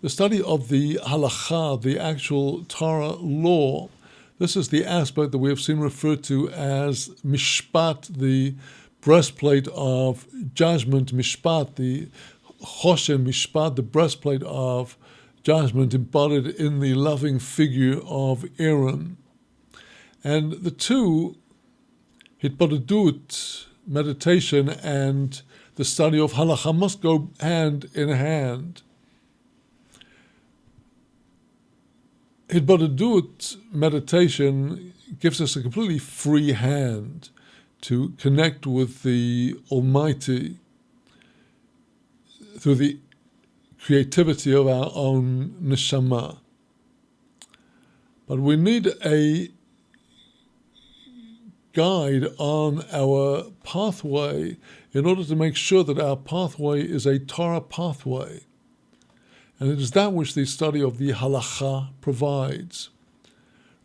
The study of the halacha, the actual Torah law, this is the aspect that we have seen referred to as mishpat, the breastplate of judgment, mishpat, the choshen mishpat, the breastplate of judgment embodied in the loving figure of Aaron. And the two, hitbodedut, meditation, and the study of halacha must go hand in hand. Hitbodedut, meditation, gives us a completely free hand to connect with the Almighty through the creativity of our own neshama. But we need a guide on our pathway in order to make sure that our pathway is a Torah pathway. And it is that which the study of the halacha provides.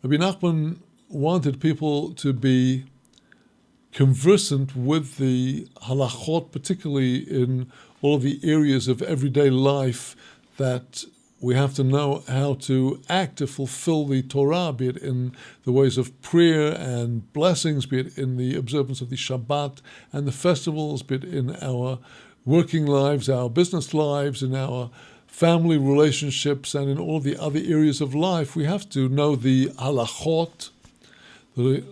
Rabbi Nachman wanted people to be conversant with the halachot, particularly in all of the areas of everyday life that we have to know how to act to fulfill the Torah, be it in the ways of prayer and blessings, be it in the observance of the Shabbat and the festivals, be it in our working lives, our business lives, in our family relationships and in all the other areas of life, we have to know the halachot, the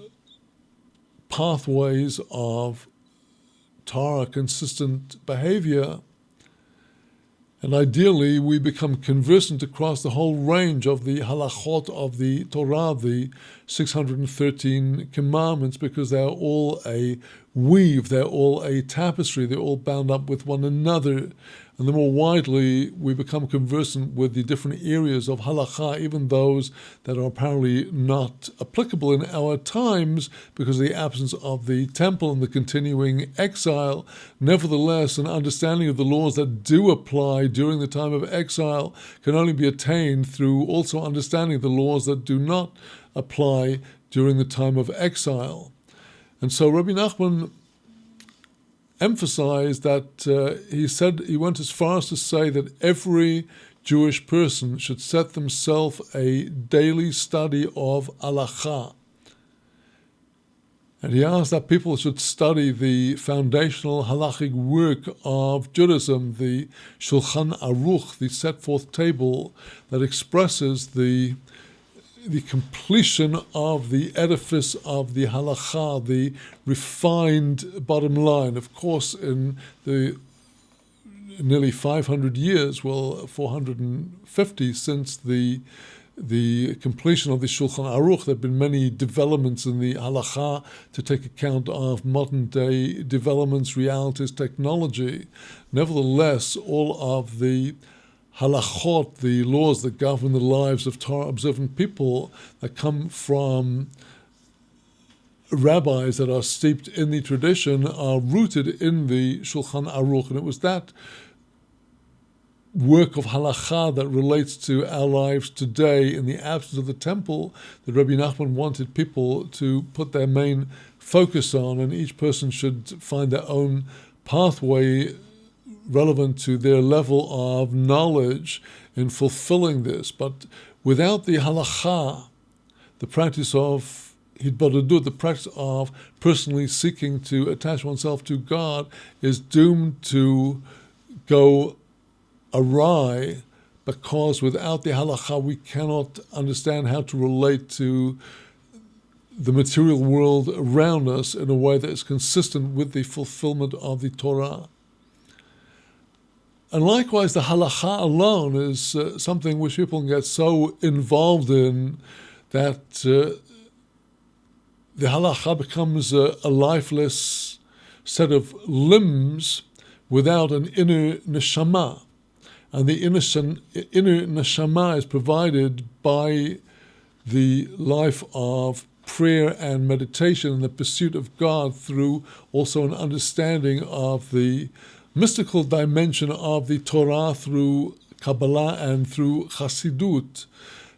pathways of Torah consistent behavior. And ideally, we become conversant across the whole range of the halachot of the Torah, the 613 commandments, because they're all a weave, they're all a tapestry, they're all bound up with one another. And the more widely we become conversant with the different areas of halakha, even those that are apparently not applicable in our times because of the absence of the temple and the continuing exile, nevertheless, an understanding of the laws that do apply during the time of exile can only be attained through also understanding the laws that do not apply during the time of exile. And so Rabbi Nachman emphasized that he went as far as to say that every Jewish person should set themselves a daily study of halakha. And he asked that people should study the foundational halachic work of Judaism, the Shulchan Aruch, the set forth table that expresses the completion of the edifice of the halakha, the refined bottom line. Of course, in the nearly 500 years, 450 since the completion of the Shulchan Aruch, there have been many developments in the halakha to take account of modern day developments, realities, technology. Nevertheless, all of the halachot, the laws that govern the lives of Torah observant people that come from rabbis that are steeped in the tradition, are rooted in the Shulchan Aruch. And it was that work of halakha that relates to our lives today in the absence of the temple that Rabbi Nachman wanted people to put their main focus on, and each person should find their own pathway relevant to their level of knowledge in fulfilling this. But without the halakha, the practice of hitbodedut, the practice of personally seeking to attach oneself to God, is doomed to go awry, because without the halakha we cannot understand how to relate to the material world around us in a way that is consistent with the fulfillment of the Torah. And likewise, the halakha alone is something which people can get so involved in that the halakha becomes a lifeless set of limbs without an inner neshama. And the inner neshama is provided by the life of prayer and meditation and the pursuit of God through also an understanding of the mystical dimension of the Torah through Kabbalah and through Chassidut.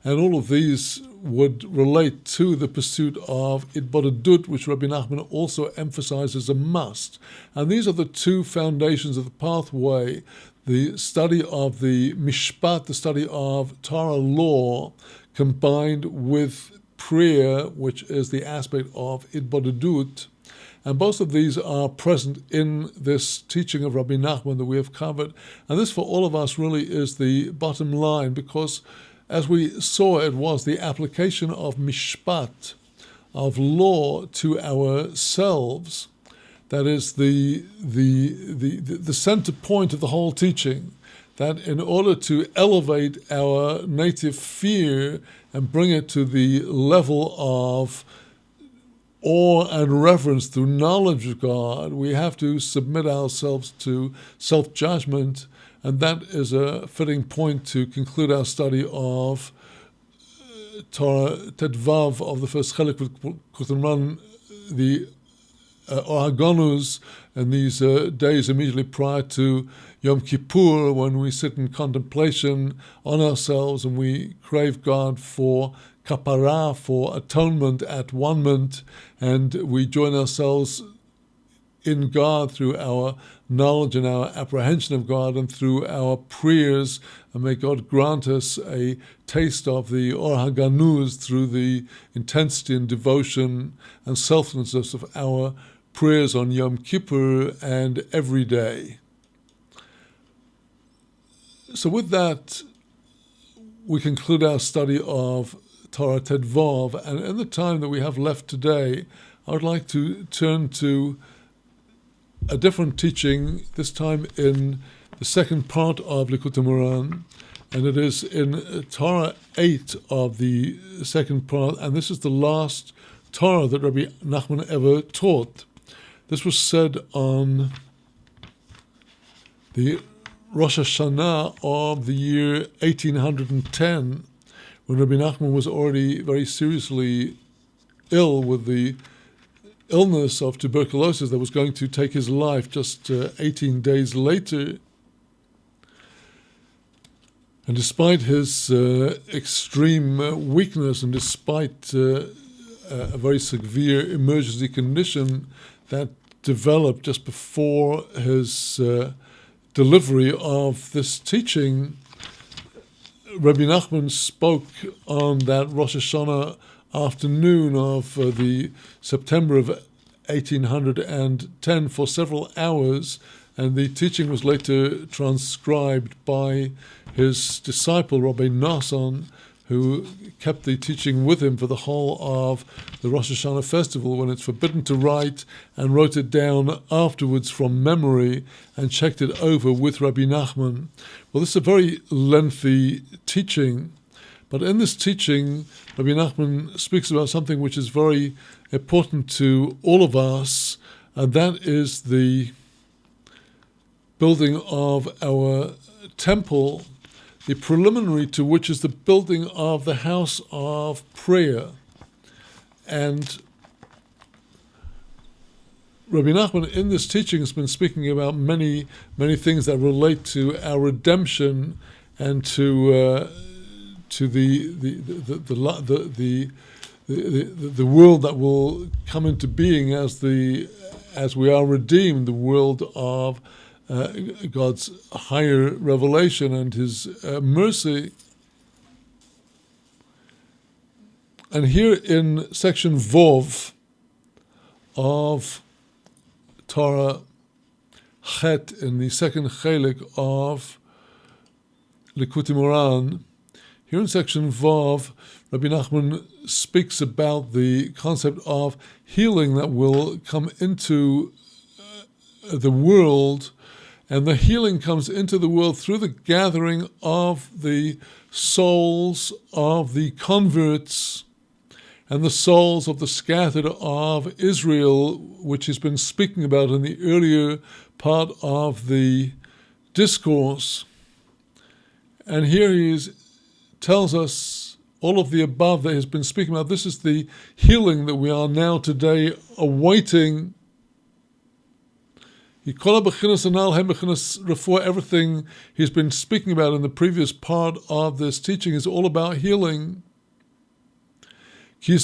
And all of these would relate to the pursuit of hitbodedut, which Rabbi Nachman also emphasizes a must. And these are the two foundations of the pathway: the study of the mishpat, the study of Torah law, combined with prayer, which is the aspect of hitbodedut. And both of these are present in this teaching of Rabbi Nachman that we have covered. And this for all of us really is the bottom line, because as we saw, it was the application of mishpat, of law, to ourselves that is the center point of the whole teaching. That in order to elevate our native fear and bring it to the level of awe and reverence through knowledge of God, we have to submit ourselves to self-judgment, and that is a fitting point to conclude our study of Torah Tedvav of the first chelik. We can run the Ohagonus and these days immediately prior to Yom Kippur, when we sit in contemplation on ourselves and we crave God for kapara, for atonement, at one-ment, and we join ourselves in God through our knowledge and our apprehension of God and through our prayers, and may God grant us a taste of the Or HaGanuz through the intensity and devotion and selflessness of our prayers on Yom Kippur and every day. So with that, we conclude our study of Torah Tedvav, and in the time that we have left today, I would like to turn to a different teaching, this time in the second part of Likutei Moharan, and it is in Torah 8 of the second part, and this is the last Torah that Rabbi Nachman ever taught. This was said on the Rosh Hashanah of the year 1810, when Rabbi Nachman was already very seriously ill with the illness of tuberculosis that was going to take his life just 18 days later. And despite his extreme weakness and despite a very severe emergency condition that developed just before his delivery of this teaching, Rabbi Nachman spoke on that Rosh Hashanah afternoon of the September of 1810 for several hours, and the teaching was later transcribed by his disciple Rabbi Nasson, who kept the teaching with him for the whole of the Rosh Hashanah festival, when it's forbidden to write, and wrote it down afterwards from memory and checked it over with Rabbi Nachman. Well, this is a very lengthy teaching, but in this teaching, Rabbi Nachman speaks about something which is very important to all of us, and that is the building of our temple, the preliminary to which is the building of the house of prayer. And Rabbi Nachman in this teaching has been speaking about many things that relate to our redemption and to the world that will come into being as we are redeemed, the world of God's higher revelation and His mercy. And here in section Vov of Torah Chet, in the second chelik of Likutei Moharan, here in section Vov, Rabbi Nachman speaks about the concept of healing that will come into the world. And the healing comes into the world through the gathering of the souls of the converts and the souls of the scattered of Israel, which he's been speaking about in the earlier part of the discourse. And here he tells us all of the above that he's been speaking about. This is the healing that we are now today awaiting. Everything he's been speaking about in the previous part of this teaching is all about healing. The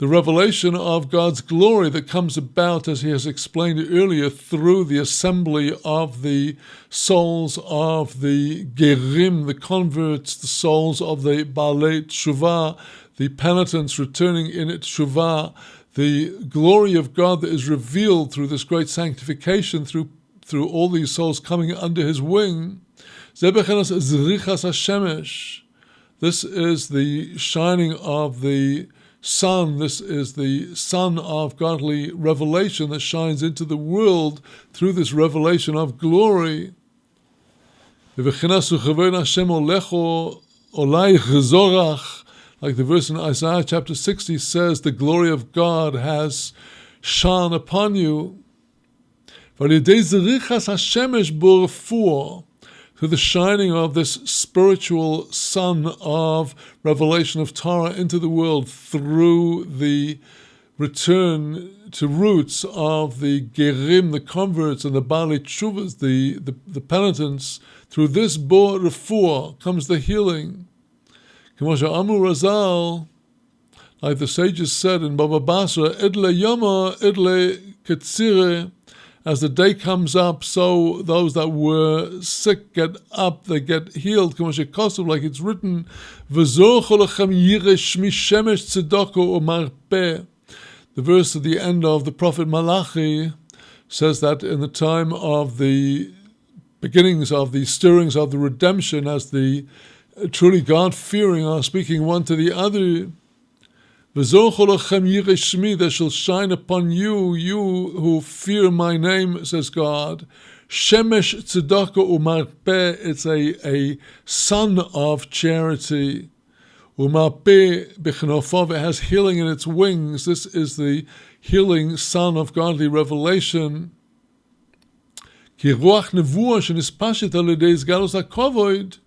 revelation of God's glory that comes about, as he has explained earlier, through the assembly of the souls of the Gerim, the converts, the souls of the Baalei Teshuvah, the penitents returning in Teshuvah, the glory of God that is revealed through this great sanctification, through all these souls coming under his wing. This is the shining of the sun. This is the sun of godly revelation that shines into the world through this revelation of glory. Like the verse in Isaiah chapter 60 says, the glory of God has shone upon you. Through the shining of this spiritual sun of revelation of Torah into the world, through the return to roots of the Gerim, the converts, and the Baalei Teshuvas, the penitents, through this Bo Refuah comes the healing. Like the sages said in Baba Basra, Idle Yama, Idle Ketzire, as the day comes up, so those that were sick get up, they get healed. Like it's written, the verse at the end of the prophet Malachi says that in the time of the beginnings of the stirrings of the redemption, as the truly God-fearing are speaking one to the other, there shall shine upon you, you who fear my name, says God. Shemesh tzedakah umarpeh, it's a sun of charity. Umarpeh b'chnofov, it has healing in its wings. This is the healing sun of godly revelation. Ki ruach nevuah shenispashet al yedei izgalus hakovod,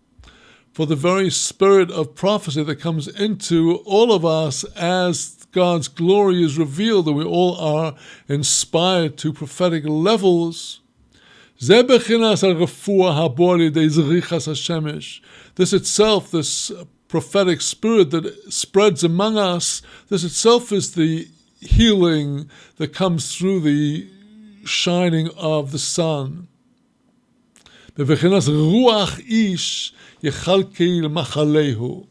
for the very spirit of prophecy that comes into all of us as God's glory is revealed, that we all are inspired to prophetic levels. This itself, this prophetic spirit that spreads among us, this itself is the healing that comes through the shining of the sun. Ruach ish yechalkel machalehu.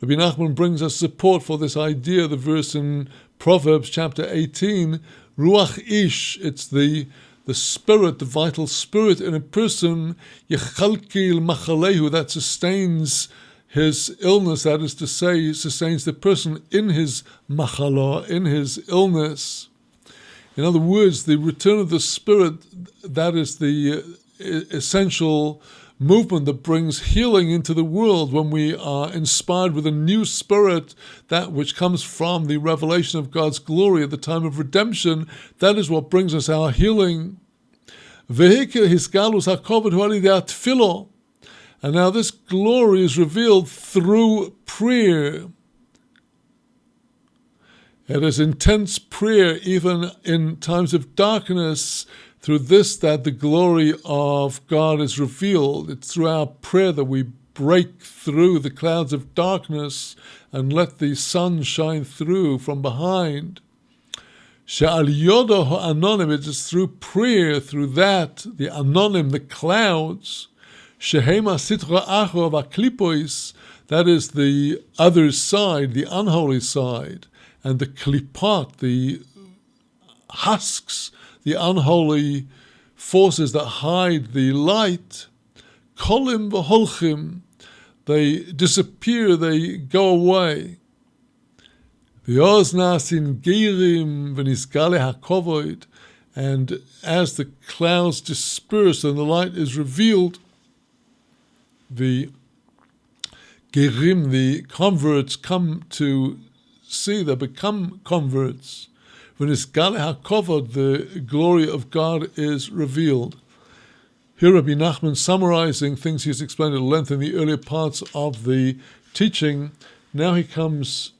Rabbi Nachman brings us support for this idea, the verse in Proverbs chapter 18, Ruach ish, it's the spirit, the vital spirit in a person, yechalkel machalehu, that sustains his illness, that is to say, sustains the person in his machala, in his illness. In other words, the return of the spirit, that is the essential movement that brings healing into the world when we are inspired with a new spirit, that which comes from the revelation of God's glory at the time of redemption. That is what brings us our healing. And now this glory is revealed through prayer. It is intense prayer, even in times of darkness. Through this, that the glory of God is revealed. It's through our prayer that we break through the clouds of darkness and let the sun shine through from behind. She'al yodo ha'anonim, it is through prayer, through that, the anonim, the clouds, shehema sitra acho v'klipois, that is the other side, the unholy side, and the klipot, the husks, the unholy forces that hide the light, kolim v'holchim, they disappear, they go away. V'oz in geirim v'nisgale hakovod, and as the clouds disperse and the light is revealed, the gerim, the converts, come to see, they become converts. When Nisgale HaKovod, the glory of God is revealed. Here Rabbi Nachman summarizing things he's explained at length in the earlier parts of the teaching. Now he comes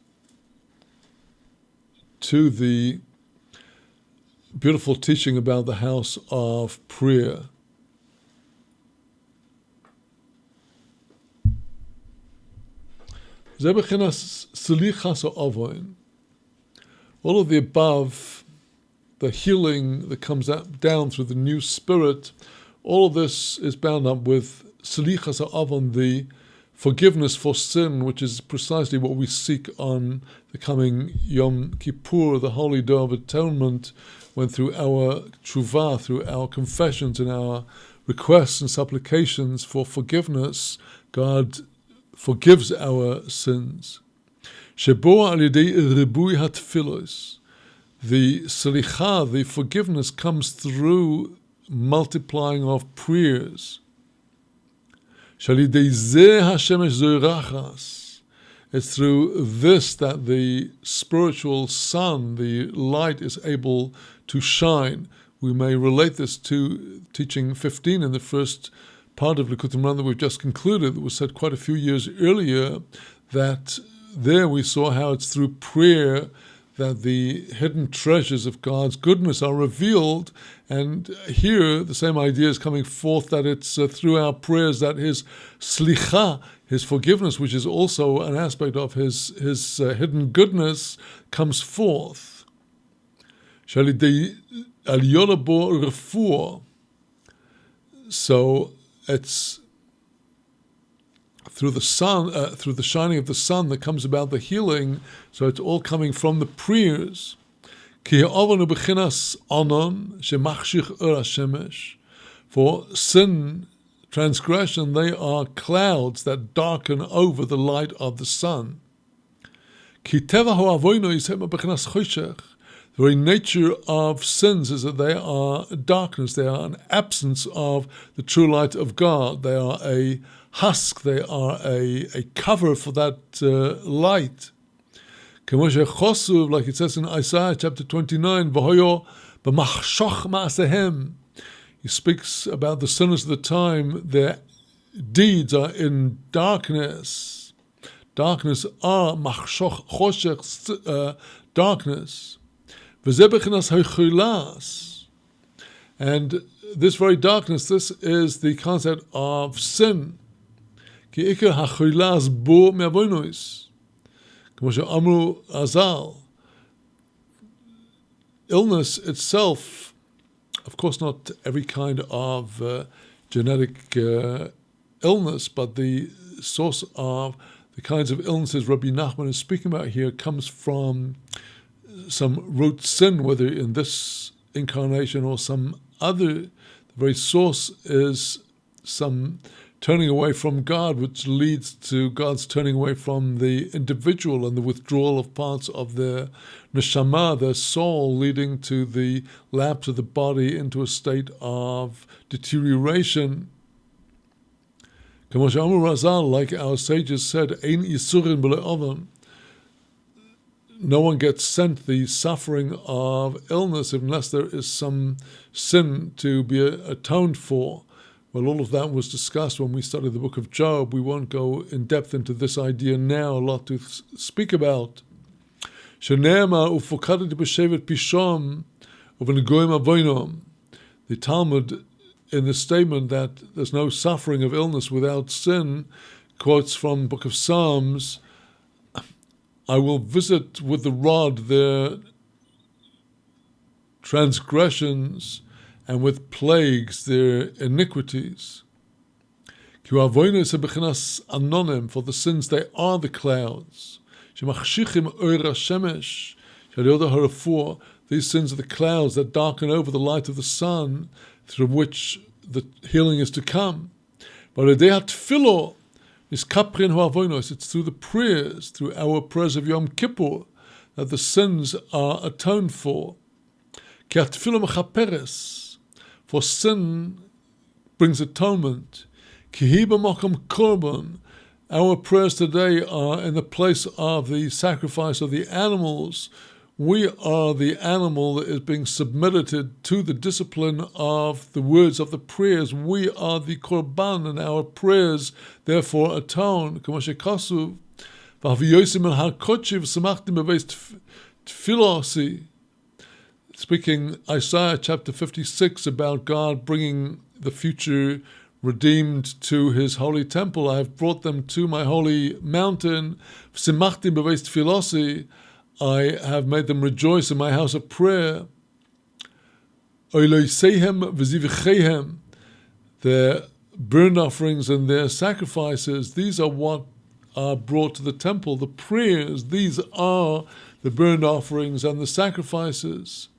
to the beautiful teaching about the house of prayer. Zebechinas selichas ha'avoin. All of the above, the healing that comes down through the new spirit, all of this is bound up with selichas ha'avon, the forgiveness for sin, which is precisely what we seek on the coming Yom Kippur, the Holy Day of Atonement, when through our tshuva, through our confessions and our requests and supplications for forgiveness, God forgives our sins. Shebo al yedei ribui hatfilos, the selicha, the forgiveness, comes through multiplying of prayers. Shal yedei zeh hashemesh zoyrachas, it's through this that the spiritual sun, the light, is able to shine. We may relate this to teaching 15 in the first part of Likutei Moharan that we've just concluded, that was said quite a few years earlier, that there we saw how it's through prayer that the hidden treasures of God's goodness are revealed. And here the same idea is coming forth, that it's through our prayers that His slicha, His forgiveness, which is also an aspect of His hidden goodness, comes forth. So it's through the sun, through the shining of the sun, that comes about the healing. So it's all coming from the prayers. Ki ha'avon bechinas anon shemachshich ur hashemesh. For sin, transgression, they are clouds that darken over the light of the sun. Ki teva ha'avono yisema bechinas choshech. The very nature of sins is that they are darkness, they are an absence of the true light of God. They are a husk, they are a cover for that light. Like it says in Isaiah chapter 29, he speaks about the sinners of the time, their deeds are in darkness. Darkness are darkness. And this very darkness, this is the concept of sin. Illness itself, of course not every kind of genetic illness, but the source of the kinds of illnesses Rabbi Nachman is speaking about here comes from some root sin, whether in this incarnation or some other. The very source is some turning away from God, which leads to God's turning away from the individual and the withdrawal of parts of their neshama, their soul, leading to the lapse of the body into a state of deterioration. Like our sages said, Ein yisurin b'lo oven. No one gets sent the suffering of illness unless there is some sin to be atoned for. Well, all of that was discussed when we studied the book of Job. We won't go in depth into this idea now, a lot to speak about. The Talmud, in the statement that there's no suffering of illness without sin, quotes from the book of Psalms, I will visit with the rod their transgressions and with plagues their iniquities. For the sins they are the clouds. These sins are the clouds that darken over the light of the sun, through which the healing is to come. It's through the prayers, through our prayers of Yom Kippur, that the sins are atoned for. For sin brings atonement. Our prayers today are in the place of the sacrifice of the animals. We are the animal that is being submitted to the discipline of the words of the prayers. We are the korban, and our prayers therefore atone. Speaking Isaiah chapter 56 about God bringing the future redeemed to his holy temple. I have brought them to my holy mountain. I have made them rejoice in my house of prayer. Their burnt offerings and their sacrifices, these are what are brought to the temple. The prayers, these are the burnt offerings and the sacrifices.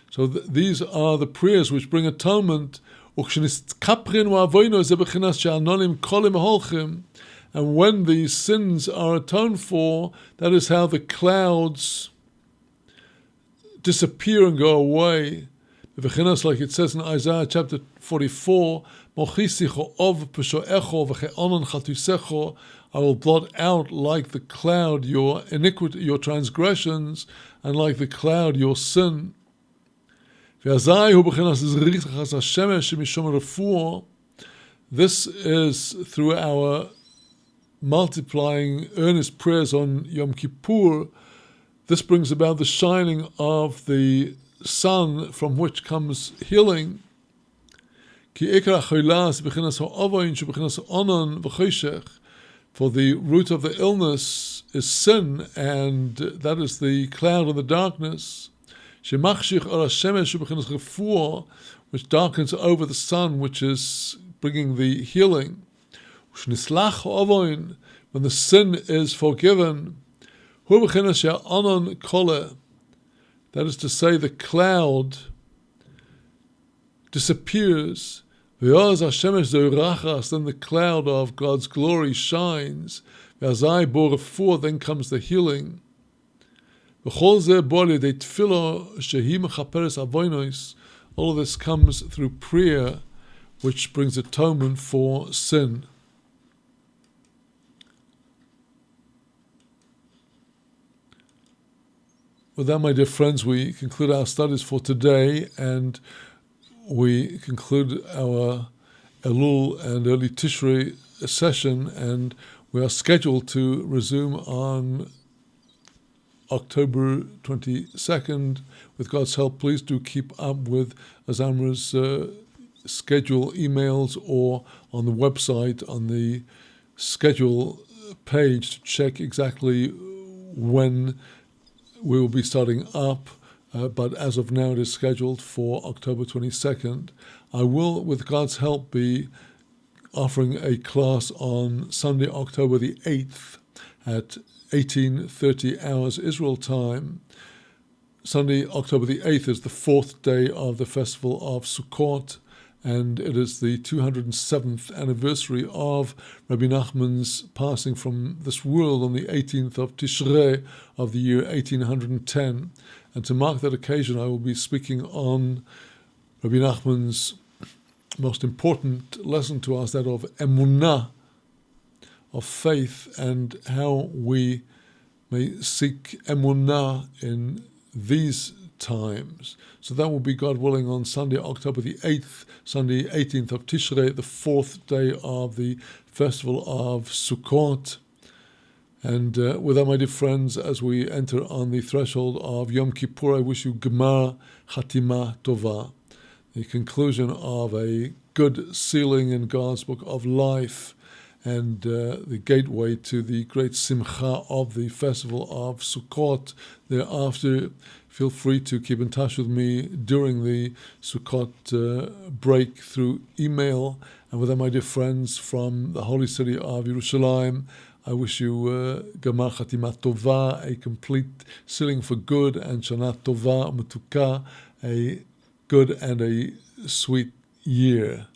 So these are the prayers which bring atonement. And when these sins are atoned for, that is how the clouds disappear and go away. Like it says in Isaiah chapter 44, I will blot out like the cloud your iniquity, your transgressions, and like the cloud your sin. This is through our multiplying earnest prayers on Yom Kippur. This brings about the shining of the sun from which comes healing. For the root of the illness is sin, and that is the cloud and the darkness. Which darkens over the sun, which is bringing the healing. When the sin is forgiven, that That is to say, the cloud disappears. Then the cloud of God's glory shines. Then comes the healing. All of this comes through prayer, which brings atonement for sin. With that, my dear friends, we conclude our studies for today, and we conclude our Elul and early Tishrei session, and we are scheduled to resume on October 22nd. With God's help, please do keep up with Azamra's schedule emails or on the website on the schedule page to check exactly when we will be starting up. But as of now, it is scheduled for October 22nd. I will, with God's help, be offering a class on Sunday, October the 8th at 18:30 hours Israel time. Sunday, October the 8th is the fourth day of the festival of Sukkot, and it is the 207th anniversary of Rabbi Nachman's passing from this world on the 18th of Tishrei of the year 1810. And to mark that occasion, I will be speaking on Rabbi Nachman's most important lesson to us, that of emunah, of faith, and how we may seek emunah in these times. So that will be, God willing, on Sunday, October the 8th, Sunday 18th of Tishrei, the fourth day of the festival of Sukkot. And with that, my dear friends, as we enter on the threshold of Yom Kippur, I wish you Gemar Chatima Tova, the conclusion of a good sealing in God's book of life, and the gateway to the great simcha of the festival of Sukkot. Thereafter, feel free to keep in touch with me during the Sukkot break through email. And with that, my dear friends, from the holy city of Yerushalayim, I wish you Gemar Chatima Tova, a complete sealing for good, and Shana Tova Mutuka, a good and a sweet year.